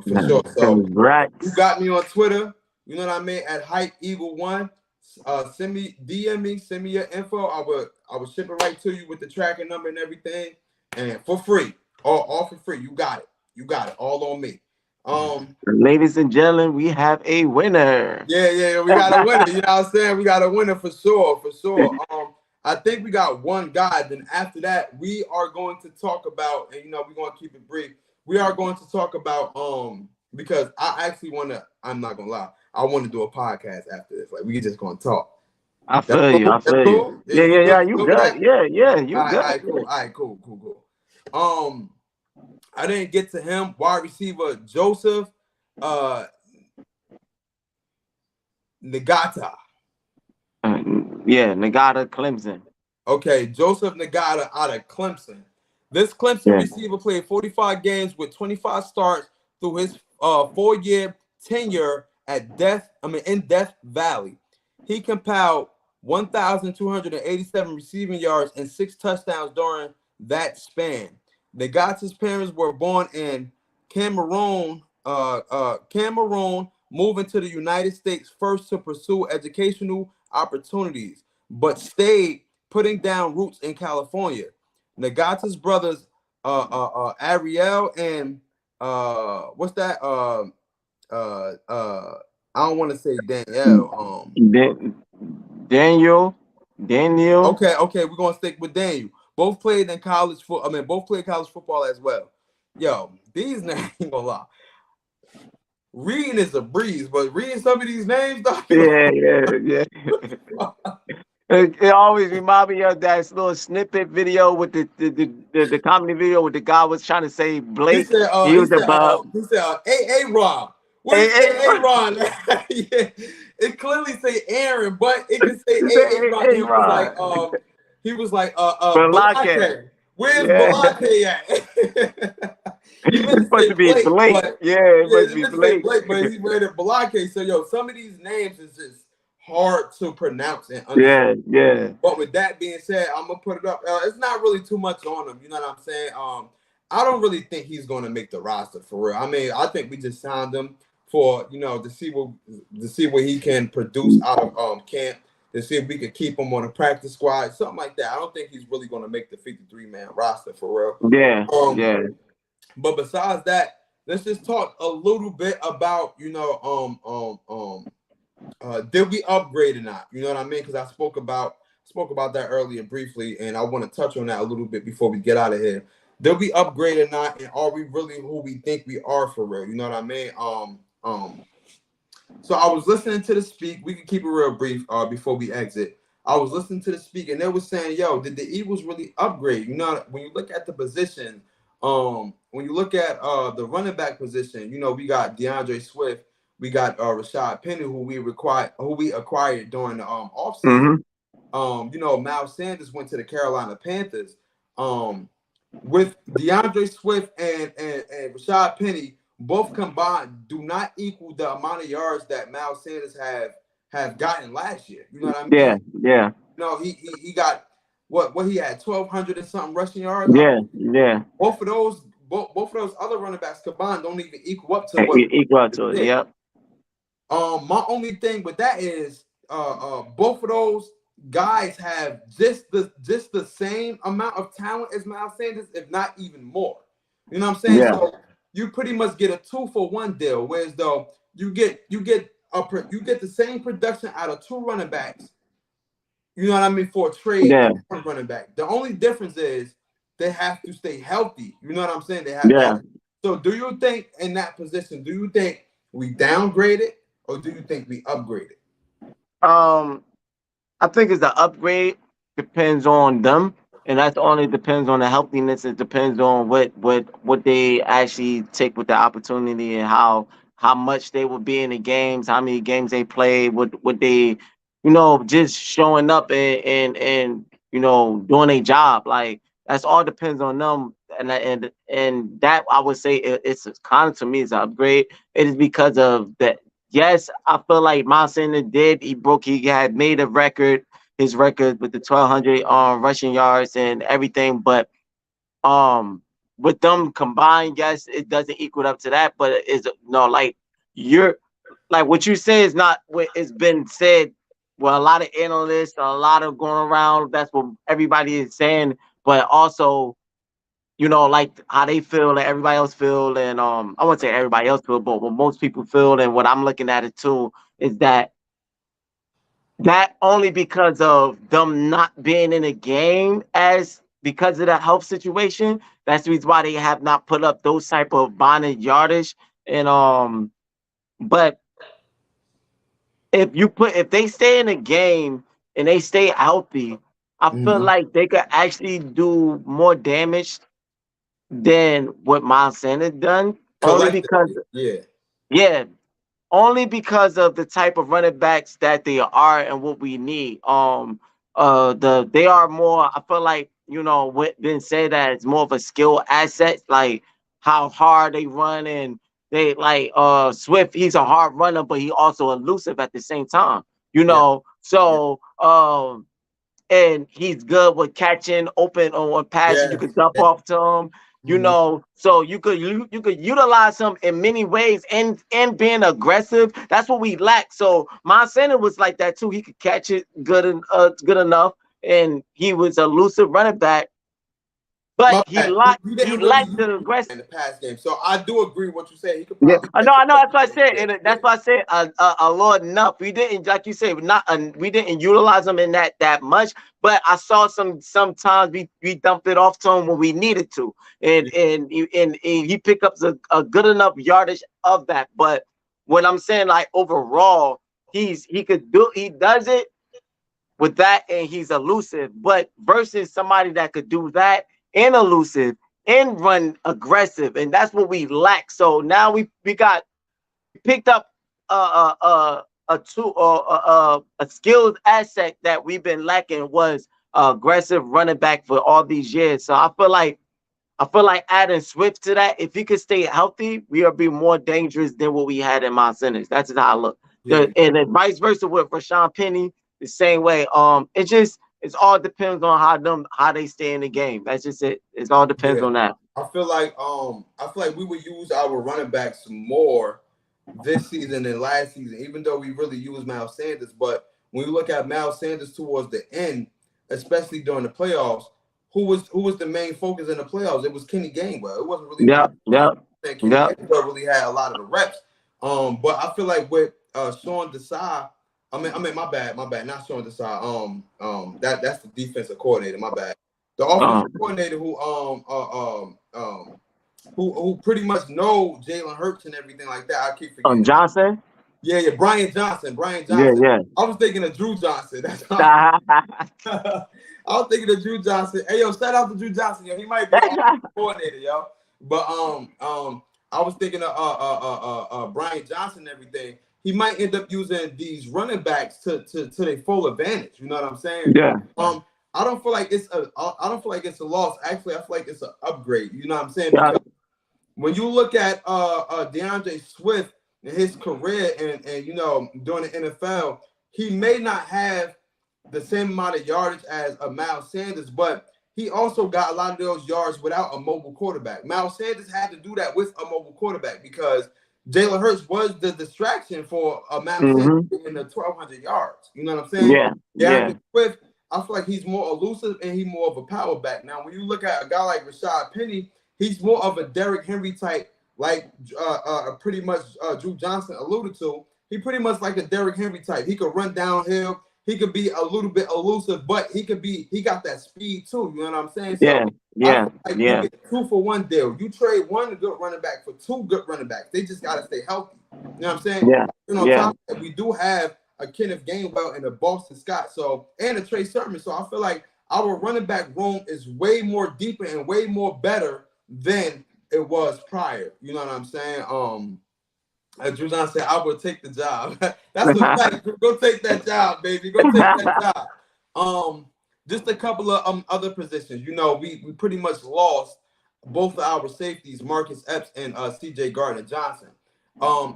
For sure. So you got me on Twitter. You know what I mean? At Hype Eagle 1. DM me, send me your info. I will ship it right to you with the tracking number and everything, and for free. All for free. You got it. All on me. Ladies and gentlemen, we have a winner. Yeah, we got a winner. You know what I'm saying? We got a winner for sure. I think we got one guy. Then after that, we are going to talk about, and we're going to keep it brief. We are going to talk about because I actually want to. I'm not gonna lie. I want to do a podcast after this. Like we just gonna talk. I feel you. Cool? Yeah. You good? Yeah. You good? All right, cool. I didn't get to him. Wide receiver Joseph Ngata. Ngata, Clemson. Okay, Joseph Ngata out of Clemson. This Clemson receiver played 45 games with 25 starts through his 4-year tenure at in Death Valley. He compiled 1,287 receiving yards and 6 touchdowns during that span. Ngata's parents were born in Cameroon, moving to the United States first to pursue educational opportunities, but stayed putting down roots in California. Ngata's brothers, Ariel and what's that? I don't want to say Danielle. Daniel. Okay, we're gonna stick with Daniel. Both played college football as well. Yo, these names, ain't gonna lie. Reading is a breeze, but reading some of these names, though. Yeah. It always reminds me of that little snippet video with the comedy video with the guy was trying to say Blake. He said, A-Rob. What is Aaron? Yeah, it clearly say Aaron, but it can say Aaron. He was like Balake. Balake. Where's Yeah. Balake at? He meant It's to supposed say to be Blake, Blake. but Yeah, it's yeah, supposed to he be meant to say Blake. Blake, but he read it Balake. So some of these names is just hard to pronounce and understand. Yeah. But with that being said, I'm gonna put it up. It's not really too much on him. You know what I'm saying? I don't really think he's gonna make the roster for real. I mean, I think we just signed him for to see what he can produce out of camp, to see if we could keep him on a practice squad, something like that. I don't think he's really gonna make the 53-man roster for real. Yeah. But besides that, let's just talk a little bit about did we upgrade or not? You know what I mean? Because I spoke about that earlier briefly, and I want to touch on that a little bit before we get out of here. Did we upgrade or not? And are we really who we think we are for real? You know what I mean? So I was listening to the speak. We can keep it real brief before we exit. I was listening to the speak, and they were saying, "Yo, did the Eagles really upgrade?" You know, when you look at the position, when you look at the running back position, we got DeAndre Swift, we got Rashad Penny, who we acquired during the offseason. Miles Sanders went to the Carolina Panthers. With DeAndre Swift and Rashad Penny, both combined do not equal the amount of yards that Miles Sanders have gotten last year. You know what I mean? Yeah. No, he got what he had 1,200 and something rushing yards. Yeah. Both of those other running backs combined don't even equal up to what equal up to it. Yep. My only thing with that is both of those guys have just the same amount of talent as Miles Sanders, if not even more. You know what I'm saying? Yeah. So you pretty much get a 2-for-1 deal, whereas though you get the same production out of two running backs. You know what I mean, for a trade and one running back. The only difference is they have to stay healthy. You know what I'm saying? They have So do you think in that position, do you think we downgraded or do you think we upgraded? I think it's an upgrade. Depends on them, and that's only depends on the healthiness. It depends on what they actually take with the opportunity and how much they will be in the games, how many games they play, what they, just showing up and doing a job. Like that's all depends on them, and that I would say it's kind of to me is an upgrade. It is because of that. Yes, I feel like Miles Sanders did. He had made his record with the 1,200 rushing yards and everything, but with them combined, yes, it doesn't equal up to that. But it's like you're like what you say is not what it's been said. Well, a lot of analysts, a lot of going around. That's what everybody is saying, but also, like how they feel and everybody else feel, and I wouldn't say everybody else feel, but what most people feel, and what I'm looking at it too, is that only because of them not being in a game because of the health situation. That's the reason why they have not put up those type of bonded yardage. And but if they stay in a game and they stay healthy, I feel like they could actually do more damage than what Miles Sanders done. Only because only because of the type of running backs that they are and what we need. They are more. I feel like what been said that it's more of a skill asset, like how hard they run, and they like Swift. He's a hard runner, but he also elusive at the same time. So and he's good with catching open on passes. You can dump off to him. So you could utilize him in many ways and being aggressive. That's what we lack. So Miles Sanders was like that too. He could catch it good enough, and he was a elusive running back. But he lacked the aggressive in the past game. So I do agree with what you say. He could I probably know. That's what I said, and that's why I said a lot enough. We didn't, like you said, we didn't utilize him in that much. But I saw sometimes we dumped it off to him when we needed to, and he picked up a good enough yardage of that. But what I'm saying, like overall, he does it with that, and he's elusive. But versus somebody that could do that and elusive and run aggressive, and that's what we lack. So now we picked up a skilled asset that we've been lacking was aggressive running back for all these years. So I feel like adding Swift to that, if he could stay healthy, we'll be more dangerous than what we had in Miles Sanders. That's just how I look. Yeah, And then vice versa with Rashawn Penny, the same way. It's all depends on how they stay in the game. That's just it. It all depends yeah. on that. I feel like we would use our running backs more this season than last season, even though we really use Miles Sanders. But when you look at Miles Sanders towards the end, especially during the playoffs, who was the main focus in the playoffs? It was Kenny Gainwell. It wasn't really Yeah, Miles yeah, Sanders. Kenny yeah. Gainwell really had a lot of the reps. But I feel like with Sean Desai, I mean, my bad, not Sean Desai. That's the defensive coordinator. My bad. The offensive Um, coordinator who pretty much know Jalen Hurts and everything like that. I keep forgetting. Johnson. Yeah, Brian Johnson. Brian Yeah, Johnson. yeah. I was thinking of Drew Johnson. That's how I was thinking of Drew Johnson. Hey, yo, shout out to Drew Johnson. Yo, he might be the coordinator, yo. But I was thinking of Brian Johnson and everything. He might end up using these running backs to their full advantage. You know what I'm saying? Yeah, I don't feel like it's a loss. Actually, I feel like it's an upgrade. You know what I'm saying? yeah, Because when you look at DeAndre Swift and his career and during the NFL, he may not have the same amount of yardage as a Miles Sanders, but he also got a lot of those yards without a mobile quarterback. Miles Sanders had to do that with a mobile quarterback because Jalen Hurts was the distraction for a Miles Sanders hmm, in the 1,200 yards. You know what I'm saying? yeah, yeah, DeAndre Swift, I feel like he's more elusive and he's more of a power back. Now, when you look at a guy like Rashad Penny, he's more of a Derrick Henry type, like pretty much Drew Johnson alluded to. He pretty much like a Derrick Henry type. He could run downhill. He could be a little bit elusive, but he got that speed too. You know what I'm saying? So yeah, I yeah, feel like you yeah, get 2-for-1 deal. You trade one good running back for two good running backs. They just gotta stay healthy. You know what I'm saying? yeah, And on yeah, top of that, we do have a Kenneth Gainwell and a Boston Scott, and a Trey Sermon. So I feel like our running back room is way more deeper and way more better than it was prior. You know what I'm saying? As Drew Johnson said, I will take the job. That's a fact. Go take that job, baby. Go take that job. Just a couple of other positions. We pretty much lost both of our safeties, Marcus Epps and CJ Gardner-Johnson.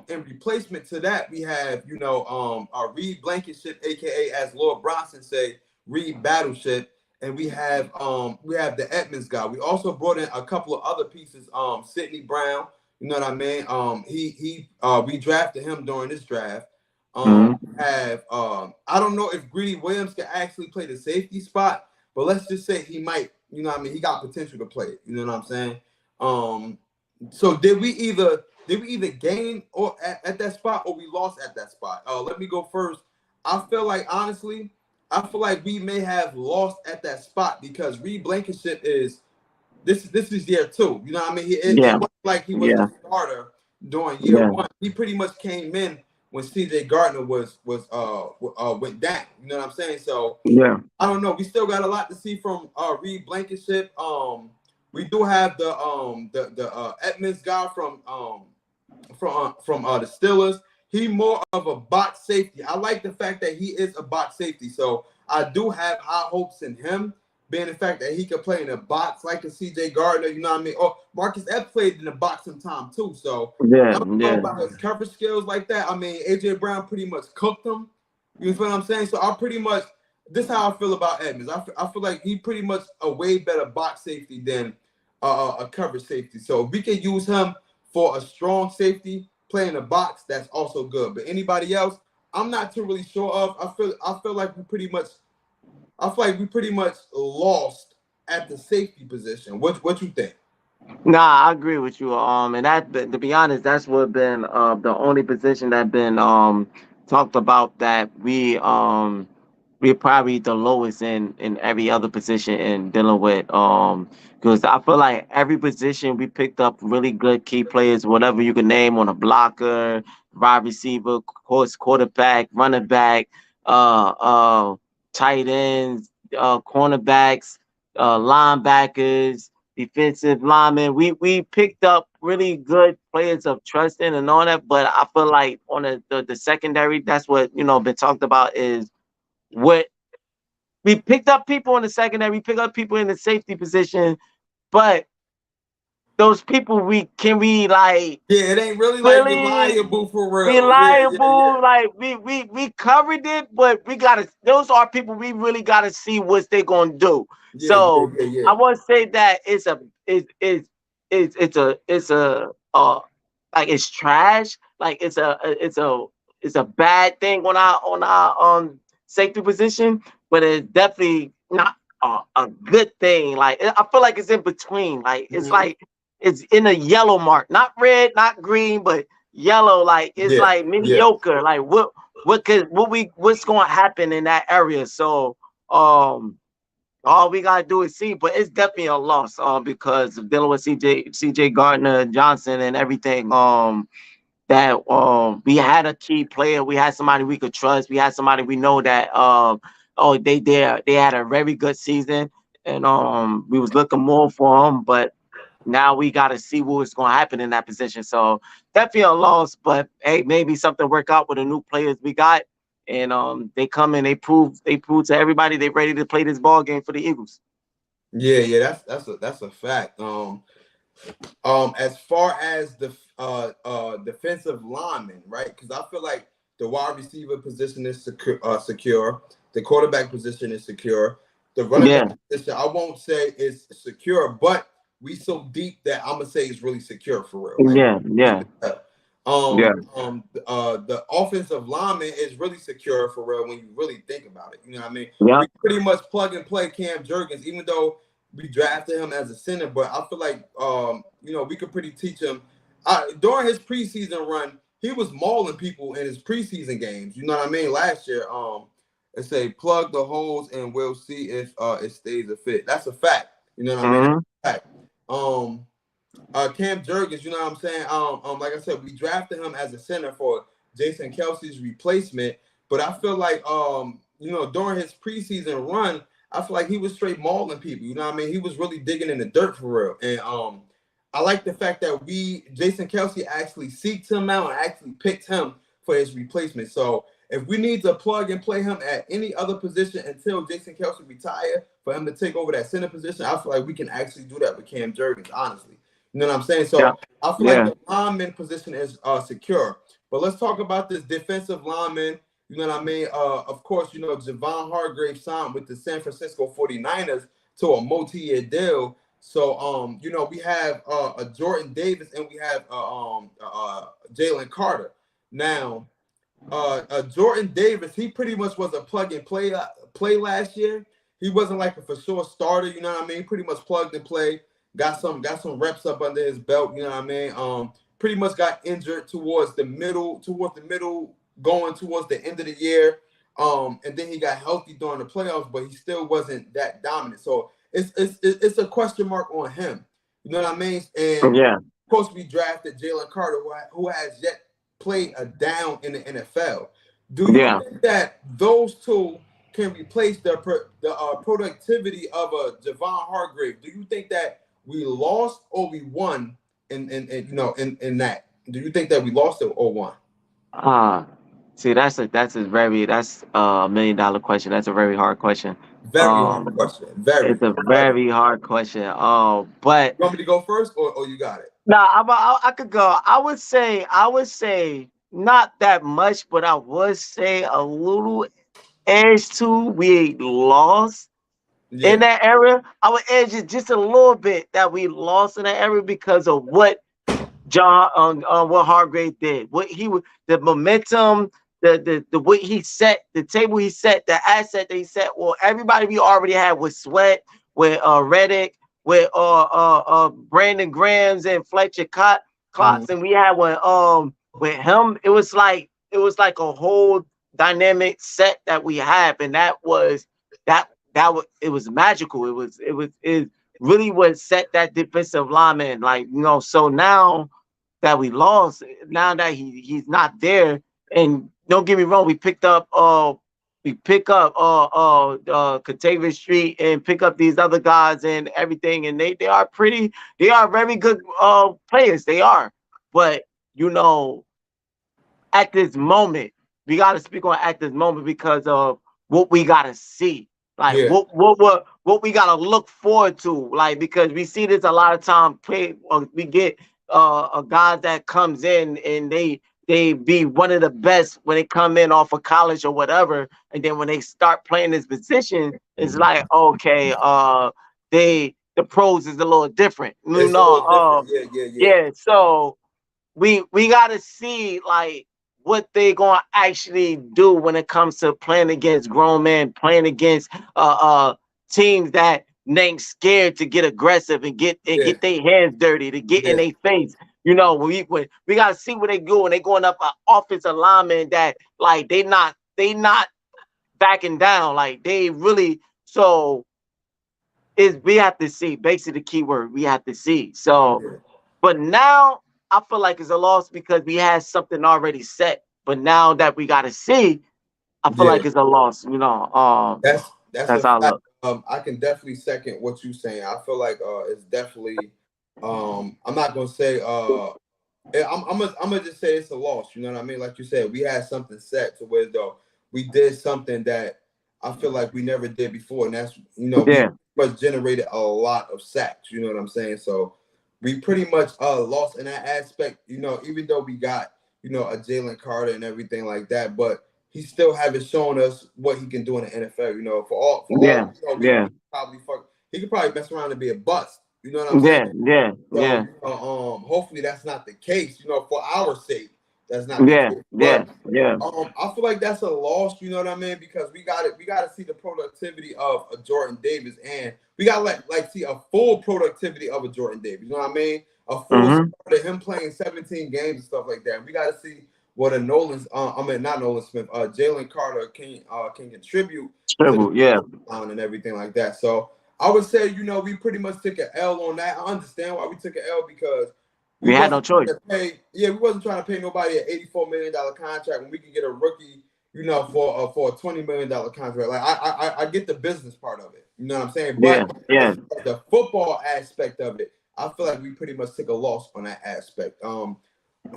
In replacement to that, we have, Reed Blankenship, aka as Lord Bronson say, Reed Battleship, and we have the Edmonds guy. We also brought in a couple of other pieces, Sidney Brown. You know what I mean? We drafted him during this draft. hmm, Have I don't know if Greedy Williams can actually play the safety spot, but let's just say he might. You know what I mean? He got potential to play it. You know what I'm saying? So did we either gain or at that spot or we lost at that spot? Let me go first. I feel like honestly, I feel like we may have lost at that spot because Reed Blankenship is this is year two. You know what I mean? It yeah, wasn't like he was yeah, the starter during year yeah, one. He pretty much came in when CJ Gardner went down. You know what I'm saying? So yeah, I don't know. We still got a lot to see from Reed Blankenship. We do have the Edmonds guy from the Steelers. He more of a box safety. I like the fact that he is a box safety. So I do have high hopes in him, being the fact that he can play in a box like a CJ Gardner. You know what I mean? Or Marcus Epps played in the box sometime too. So yeah, I don't know yeah, about his coverage skills like that. I mean, AJ Brown pretty much cooked him. You feel what I'm saying? So I pretty much this is how I feel about Edmonds. I feel like he pretty much a way better box safety than a coverage safety. So if we can use him for a strong safety playing a box, that's also good. But anybody else, I'm not too really sure of. I feel like we pretty much lost at the safety position. What you think? Nah, I agree with you. And to be honest, that's what been the only position that been talked about that we're probably the lowest in every other position in dealing with because I feel like every position we picked up really good key players, whatever you can name on a blocker, wide receiver, course quarterback, running back, uh uh tight ends, cornerbacks, linebackers, defensive linemen. We picked up really good players of trust in and all that, but I feel like on the secondary, that's what been talked about is what we picked up people in the secondary, we picked up people in the safety position, but those people we like Yeah, it ain't really like really reliable for real. Yeah, yeah, reliable. yeah. Like we covered it, but we gotta. Those are people we really gotta see what they gonna do. Yeah, yeah, So yeah, yeah. I want to say that it's a like it's trash. Like it's a bad thing on our safety position, but it's definitely not a good thing. Like I feel like it's in between. Like it's Mhm. like it's in a yellow mark, not red, not green, but yellow. Like it's Yeah, like yeah. mediocre. Like what's going to happen in that area? So um, all we gotta do is see, but it's definitely a loss. Because of dealing with CJ Gardner Johnson and everything. That we had a key player, we had somebody we could trust, we had somebody we know that they had a very good season, and we was looking more for them, but now we got to see what's going to happen in that position. So definitely a loss, but hey, maybe something work out with the new players we got, and they come and they prove to everybody they ready to play this ball game for the Eagles. Yeah, yeah, that's a fact. As far as the defensive lineman, right? Because I feel like the wide receiver position is secure. The quarterback position is secure. The running back Yeah, position, I won't say is secure, but we so deep that I'm gonna say it's really secure for real. Like yeah, deep yeah, as hell. yeah, The offensive lineman is really secure for real when you really think about it. You know what I mean? yeah, We pretty much plug and play Cam Jurgens, even though we drafted him as a center, but I feel like we could pretty teach him. During his preseason run, he was mauling people in his preseason games. You know what I mean? Last year, it say plug the holes and we'll see if it stays a fit. That's a fact. You know what I mean? hmm, That's a fact. Um, Cam Jurgens, you know what I'm saying? Like I said, we drafted him as a center for Jason Kelsey's replacement, but I feel like during his preseason run, I feel like he was straight mauling people. You know what I mean? He was really digging in the dirt for real. And I like the fact that Jason Kelsey actually seeked him out and actually picked him for his replacement. So if we need to plug and play him at any other position until Jason Kelsey retire for him to take over that center position, I feel like we can actually do that with Cam Jurgens, honestly. You know what I'm saying? yeah, So I feel like yeah, the lineman position is secure. But let's talk about this defensive lineman. You know what I mean? Of course, Javon Hargrave signed with the San Francisco 49ers to a multi-year deal. So, we have a Jordan Davis and we have Jalen Carter. Now, Jordan Davis, he pretty much was a plug and play last year. He wasn't like a for sure starter, you know what I mean? Pretty much plugged and play. Got some reps up under his belt, you know what I mean? Pretty much got injured towards the middle, going towards the end of the year. And then he got healthy during the playoffs, but he still wasn't that dominant. So it's a question mark on him. You know what I mean? And yeah, of course, we drafted Jalen Carter, who has yet played a down in the NFL. Do you yeah. think that those two can replace the productivity of a Javon Hargrave? Do you think that we lost or we won in that? Do you think that we lost it or won? Ah, see, that's a $1 million question. That's a very hard question. Very hard Um, question. Very, it's a very. very hard question. But You want me to go first or you got it? no, I could go. I would say not that much, but I would say a little edge too. We lost in Yeah. that area. I would edge it just a little bit that we lost in that area because of what Hargrave did, what he was, the momentum, the what he set, the table he set, the asset that he set. Well, everybody we already had with Sweat, with Reddick, with Brandon Grams and Fletcher Mhm. Cox, and we had with him. It was like a whole dynamic set that we have, and that was it was magical. It really what set that defensive lineman, like so now that we lost, now that he's not there. And don't get me wrong, we pick up Katavius Street and pick up these other guys and everything, and they are very good players. They are, but you know, at this moment, we got to speak on at this moment because of what we got to see. Like Yeah. what we got to look forward to. Like because we see this a lot of time. We get a guy that comes in and they be one of the best when they come in off of college or whatever, and then when they start playing this position, it's like okay, the pros is a little different. You It's a little know, different. Yeah, yeah, yeah. yeah. So we gotta see like what they gonna actually do when it comes to playing against grown men, playing against teams that ain't scared to get aggressive and Yeah, get their hands dirty, to get in yeah, their face. You know, we gotta see what they do when they going up an offensive lineman that like they not backing down. Like they really so is we have to see basically the key word we have to see. So yeah, but now I feel like it's a loss because we had something already set. But now that we got to see, I feel yeah. like it's a loss. You know, That's that's a how I fact. look. I can definitely second what you're saying. I feel like it's definitely I'm not gonna say I'm gonna just say it's a loss. You know what I mean? Like you said, we had something set to where though we did something that I feel like we never did before, and that's we Yeah, much generated a lot of sacks. You know what I'm saying? So we pretty much lost in that aspect. Even though we got a Jalen Carter and everything like that, but he still haven't shown us what he can do in the NFL. For all yeah, we yeah, could probably he could probably mess around and be a bust. You know what I'm saying? yeah, yeah, So, yeah, hopefully that's not the case. For our sake, that's not the yeah, case. yeah, But yeah. I feel like that's a loss. You know what I mean? Because we got to see the productivity of a Jordan Davis, and we got to like see a full productivity of a Jordan Davis. You know what I mean? A full Mm-hmm. start of him playing 17 games and stuff like that. And we got to see what a Nolan, not Nolan Smith, Jalen Carter can contribute to the Triple, yeah. line and everything like that. So I would say, we pretty much took an L on that. I understand why we took an L because we We had no wasn't choice. trying to pay. Yeah, we wasn't trying to pay nobody an $84 million contract when we could get a rookie, for a $20 million contract. Like I get the business part of it. You know what I'm saying? Yeah, But yeah, as far as the football aspect of it, I feel like we pretty much took a loss on that aspect.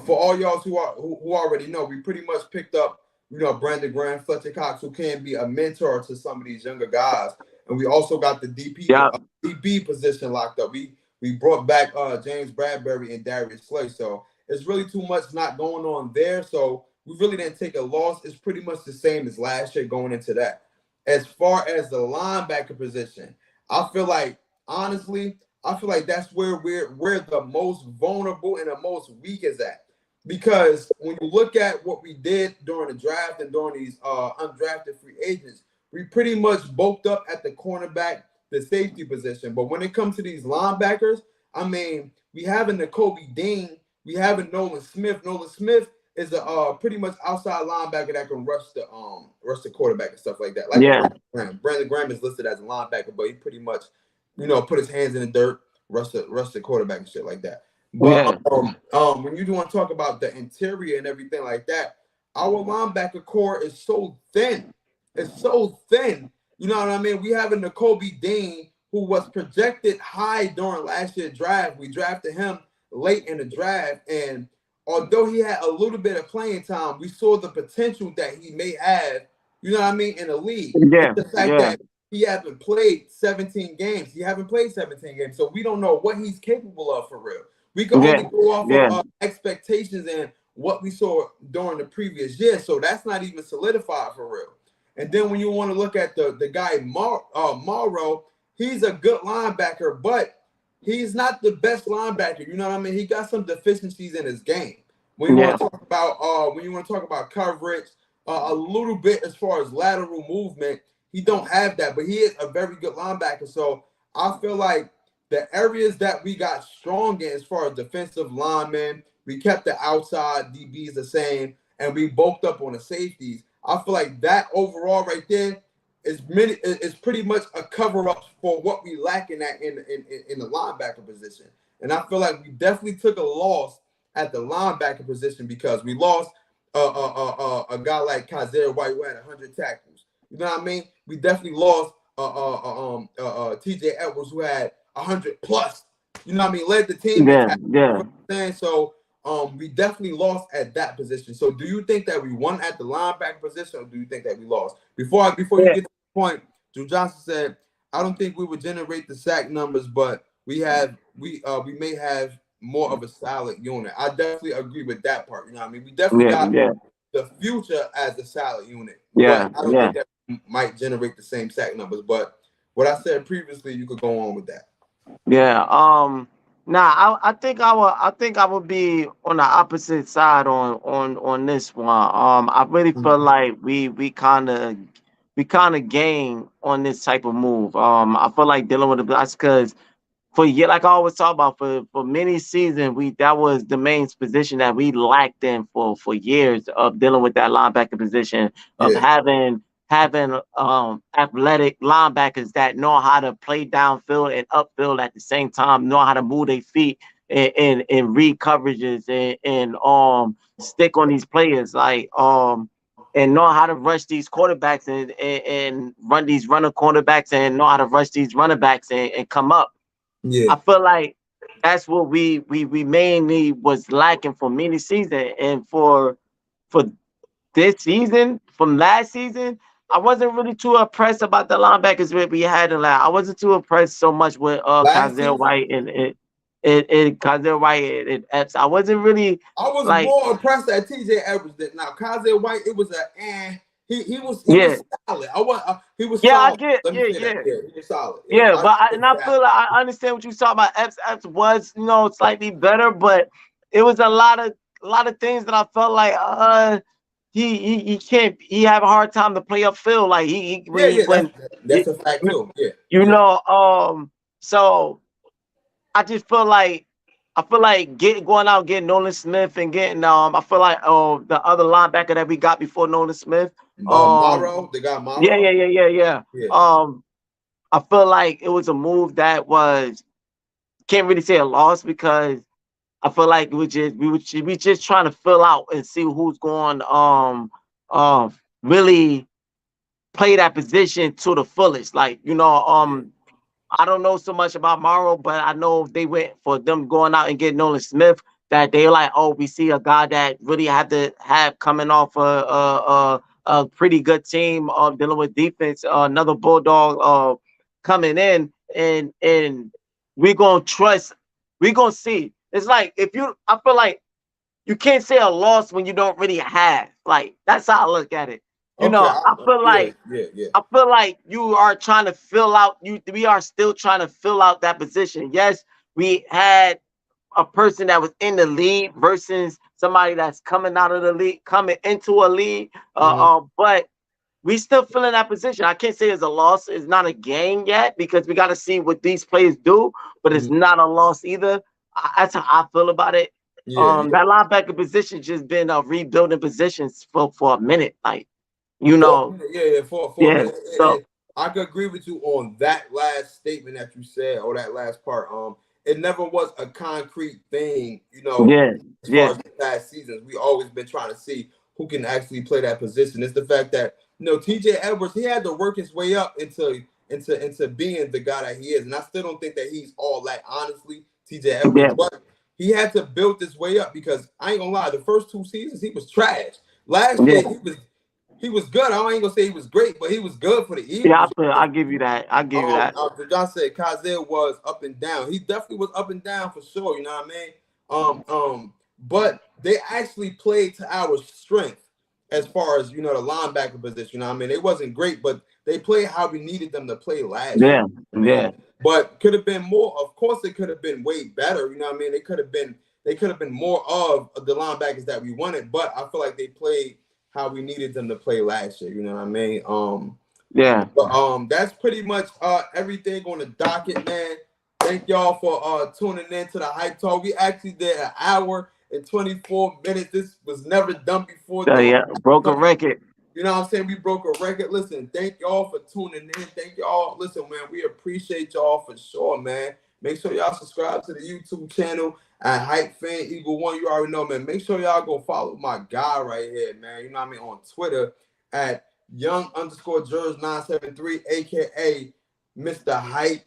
For all y'all who already know, we pretty much picked up, Brandon Graham, Fletcher Cox, who can be a mentor to some of these younger guys, and we also got the yeah, DB position locked up. We brought back James Bradbury and Darius Slay, so it's really too much not going on there. So we really didn't take a loss. It's pretty much the same as last year going into that. As far as the linebacker position, I feel like honestly, I feel like that's where we're the most vulnerable and the most weak is at. Because when you look at what we did during the draft and during these undrafted free agents, we pretty much bulked up at the cornerback, the safety position. But when it comes to these linebackers, I mean, we have a Nakobe Dean, we have a Nolan Smith. Nolan Smith is a pretty much outside linebacker that can rush the quarterback and stuff like that. Like a yeah, Brandon Graham. Brandon Graham is listed as a linebacker, but he pretty much, put his hands in the dirt, rush the quarterback and shit like that. But yeah, when you want to talk about the interior and everything like that, our linebacker core is so thin. It's so thin. You know what I mean? We have a Nakobe Dean who was projected high during last year's draft. We drafted him late in the draft, and although he had a little bit of playing time, we saw the potential that he may have. You know what I mean in the league. It's yeah, the fact yeah, that he hasn't played 17 games. He haven't played 17 games, so we don't know what he's capable of for real. We can yeah, only go off yeah, of expectations and what we saw during the previous year. So that's not even solidified for real. And then when you want to look at the guy Morrow, he's a good linebacker, but he's not the best linebacker. You know what I mean? He got some deficiencies in his game. yeah, When you want to talk about coverage, a little bit as far as lateral movement, he don't have that, but he is a very good linebacker. So I feel like the areas that we got strong in as far as defensive linemen, we kept the outside DBs the same, and we bulked up on the safeties. I feel like that overall right there is pretty much a cover up for what we lack in in the linebacker position. And I feel like we definitely took a loss at the linebacker position because we lost a guy like Kaiser White who had 100 tackles. You know what I mean? We definitely lost TJ Edwards, who had 100 plus. You know what I mean? Led the team in Yeah, tackles. You know yeah. what I'm saying? So we definitely lost at that position. So do you think that we won at the linebacker position, or do you think that we lost? Before you Yeah. get to the point, Drew Johnson said, I don't think we would generate the sack numbers, but we may have more of a solid unit. I definitely agree with that part. You know what I mean? We definitely Yeah, got yeah, the future as a solid unit, yeah, but I don't yeah. think that might generate the same sack numbers. But what I said previously, you could go on with that. Yeah. Nah, I think I would be on the opposite side on this one. I really feel Mhm. like we kind of gain on this type of move. I feel like dealing with the blacks because like I always talk about for many seasons that was the main position that we lacked in for years of dealing with that linebacker position of Yeah, having athletic linebackers that know how to play downfield and upfield at the same time, know how to move their feet and read coverages and stick on these players and know how to rush these quarterbacks and run these runner quarterbacks and know how to rush these running backs and come up. yeah. I feel like that's what we mainly was lacking for many seasons, and for this season from last season, I wasn't really too impressed about the linebackers that we had in last. I wasn't too impressed so much with Last Kazir season, White and Kazir White and Epps. I wasn't really I was like, more impressed at TJ Edwards than now. Kazir White, it was he yeah, was solid. He was yeah, I solid. get, Let me yeah, say that. yeah. Yeah, he was solid. Yeah, Yeah, I but give and I him that. feel like I understand what you talking about. Epps was, slightly better, but it was a lot of things that I felt like he can't, he have a hard time to play upfield. Like he Yeah, yeah, that's it, a fact too. Yeah, you yeah. know so I just feel like going out getting Nolan Smith and getting I feel like the other linebacker that we got before Nolan Smith. Morrow, they got Yeah, yeah, Morrow. yeah, yeah, yeah. Yeah, Um I feel like it was a move that was, can't really say a loss because I feel like we just trying to fill out and see who's going really play that position to the fullest. Like, yeah. I don't know so much about Morrow, but I know they went for them going out and getting Nolan Smith, that they like, oh, we see a guy that really had to have coming off a pretty good team dealing with defense, another Bulldog coming in, and we're gonna trust, we're gonna see. It's like, I feel like you can't say a loss when you don't really have. Like, that's how I look at it. Okay, yeah, yeah, yeah. I feel like you are trying to fill out. We are still trying to fill out that position. Yes, we had a person that was in the league versus somebody that's coming out of the league, coming into a league. Mhm, But we still filling that position. I can't say it's a loss. It's not a gain yet because we got to see what these players do. But it's mhm. not a loss either. That's how I feel about it. Yeah, yeah. That linebacker position just been rebuilding positions for a minute. Like, For a minute, yeah, yeah, for a yeah. minute. So I could agree with you on that last statement that you said, or that last part. It never was a concrete thing, yeah, as far yeah, as the past seasons. We always been trying to see who can actually play that position. It's the fact that TJ Edwards, he had to work his way up into being the guy that he is, and I still don't think that he's all that. Honestly, TJ Edwards, yeah, but he had to build this way up because I ain't gonna lie, the first 2 seasons he was trash. Last yeah. year he was good. I ain't gonna say he was great, but he was good for the Yeah, Eagles. I give you that. I give you that. John said Kazir was up and down. He definitely was up and down for sure. You know what I mean? But they actually played to our strength as far as the linebacker position. You know what I mean? They wasn't great, but they played how we needed them to play last year. Yeah, I mean, yeah, but could have been more. Of course, it could have been way better. You know what I mean? They could have been more of the linebackers that we wanted, but I feel like they played how we needed them to play last year. You know what I mean? yeah. But that's pretty much everything on the docket, man. Thank y'all for tuning in to the Hype Talk. We actually did an hour and 24 minutes. This was never done before. So yeah, broke a record. You know what I'm saying? We broke a record. Listen, thank y'all for tuning in. Thank y'all. Listen, man, we appreciate y'all for sure, man. Make sure y'all subscribe to the YouTube channel at Hype Fan Eagle One. You already know, man. Make sure y'all go follow my guy right here, man. You know what I mean? On Twitter at Young_Jers973, aka Mr. Hype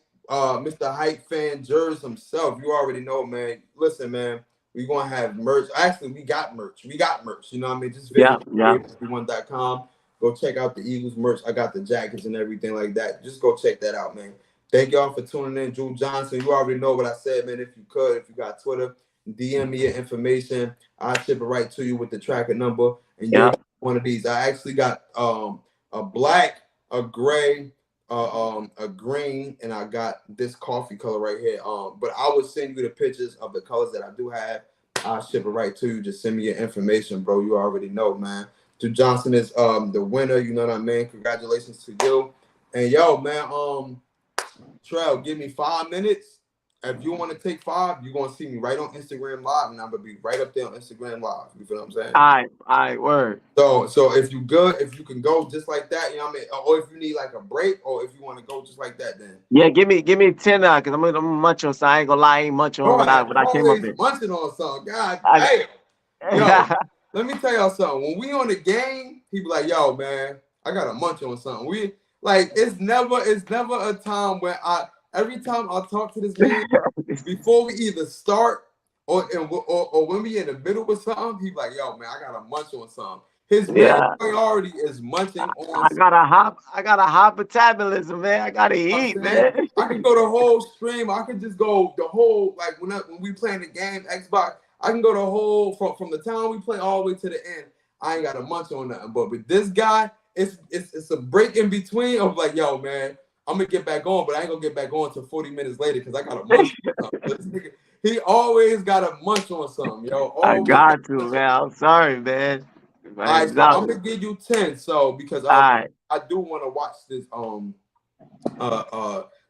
fan Jers himself. You already know, man. Listen, man, we're gonna have merch. Actually, we got merch. You know what I mean? Just Yeah, visit yeah. everyone.com. Go check out the Eagles merch. I got the jackets and everything like that. Just go check that out, man. Thank y'all for tuning in. Drew Johnson, you already know what I said, man. If you got Twitter, DM me your information. I'll ship it right to you with the tracker number. And you'll get one of these. I actually got a black, a gray, a green, and I got this coffee color right here. But I will send you the pictures of the colors that I do have. I'll ship it right to you. Just send me your information, bro. You already know, man. Drew Johnson is the winner. You know what I mean? Congratulations to you. And yo, man, Trell, give me 5 minutes. If you want to take 5, you're going to see me right on Instagram Live, and I'm going to be right up there on Instagram Live. You feel what I'm saying? All right, word. So if you can go just like that, you know what I mean? Or if you need like a break, or if you want to go just like that, then. Yeah, give me 10 because I'm gonna munch on, so I ain't gonna lie, I ain't munch on what I came up with. Munching on something. God damn. Yo, let me tell y'all something. When we on the game, he be like, yo, man, I got to munch on something. We like it's never a time where every time I talk to this man, before we either start or when we in the middle of something, he be like, yo, man, I got to munch on something. His main priority is munching on. I got a hot metabolism, man. I gotta eat, man. I can go the whole stream. I can just go the whole, like when we playing the game Xbox, I can go the whole from the time we play all the way to the end. I ain't got to munch on nothing. But with this guy, it's a break in between of like, yo, man, I'm gonna get back on, but I ain't gonna get back on until 40 minutes later because I got to munch on something. He always got to munch on something, yo. I got to, man. I'm sorry, man. All right, so I'm gonna give you 10. So because I do want to watch this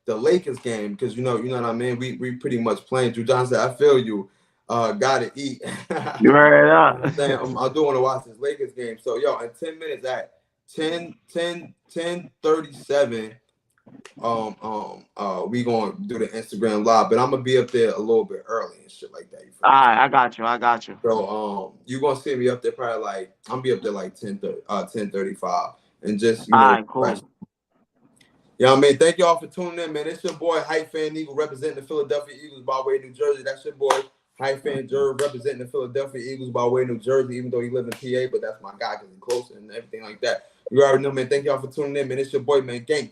the Lakers game because you know what I mean. We pretty much playing. Drew Johnson, I feel you. Gotta eat. You heard it up. I do want to watch this Lakers game. So yo, in 10 minutes at 10:37. We gonna do the Instagram Live, but I'm gonna be up there a little bit early and shit like that. All right, I got you. So you gonna see me up there probably like I'm be up there like 10:35 and just you know. Cool. You know what I mean? Thank y'all for tuning in, man. It's your boy Hype Fan Eagle representing the Philadelphia Eagles by way of New Jersey. That's your boy Hype Fan Jerv representing the Philadelphia Eagles by way of New Jersey, even though he lives in PA, but that's my guy because he's closer and everything like that. You already know, man. Thank y'all for tuning in, man. It's your boy, man. Gang.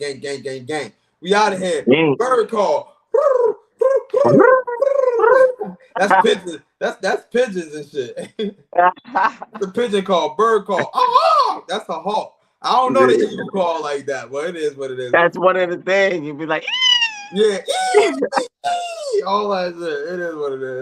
We out of here. Bird call. That's pigeons. That's pigeons and shit. The pigeon call. Bird call. Oh, that's a hawk. I don't know the eagle call like that, but it is what it is. That's one of the things. You'd be like, yeah, all that shit. It is what it is.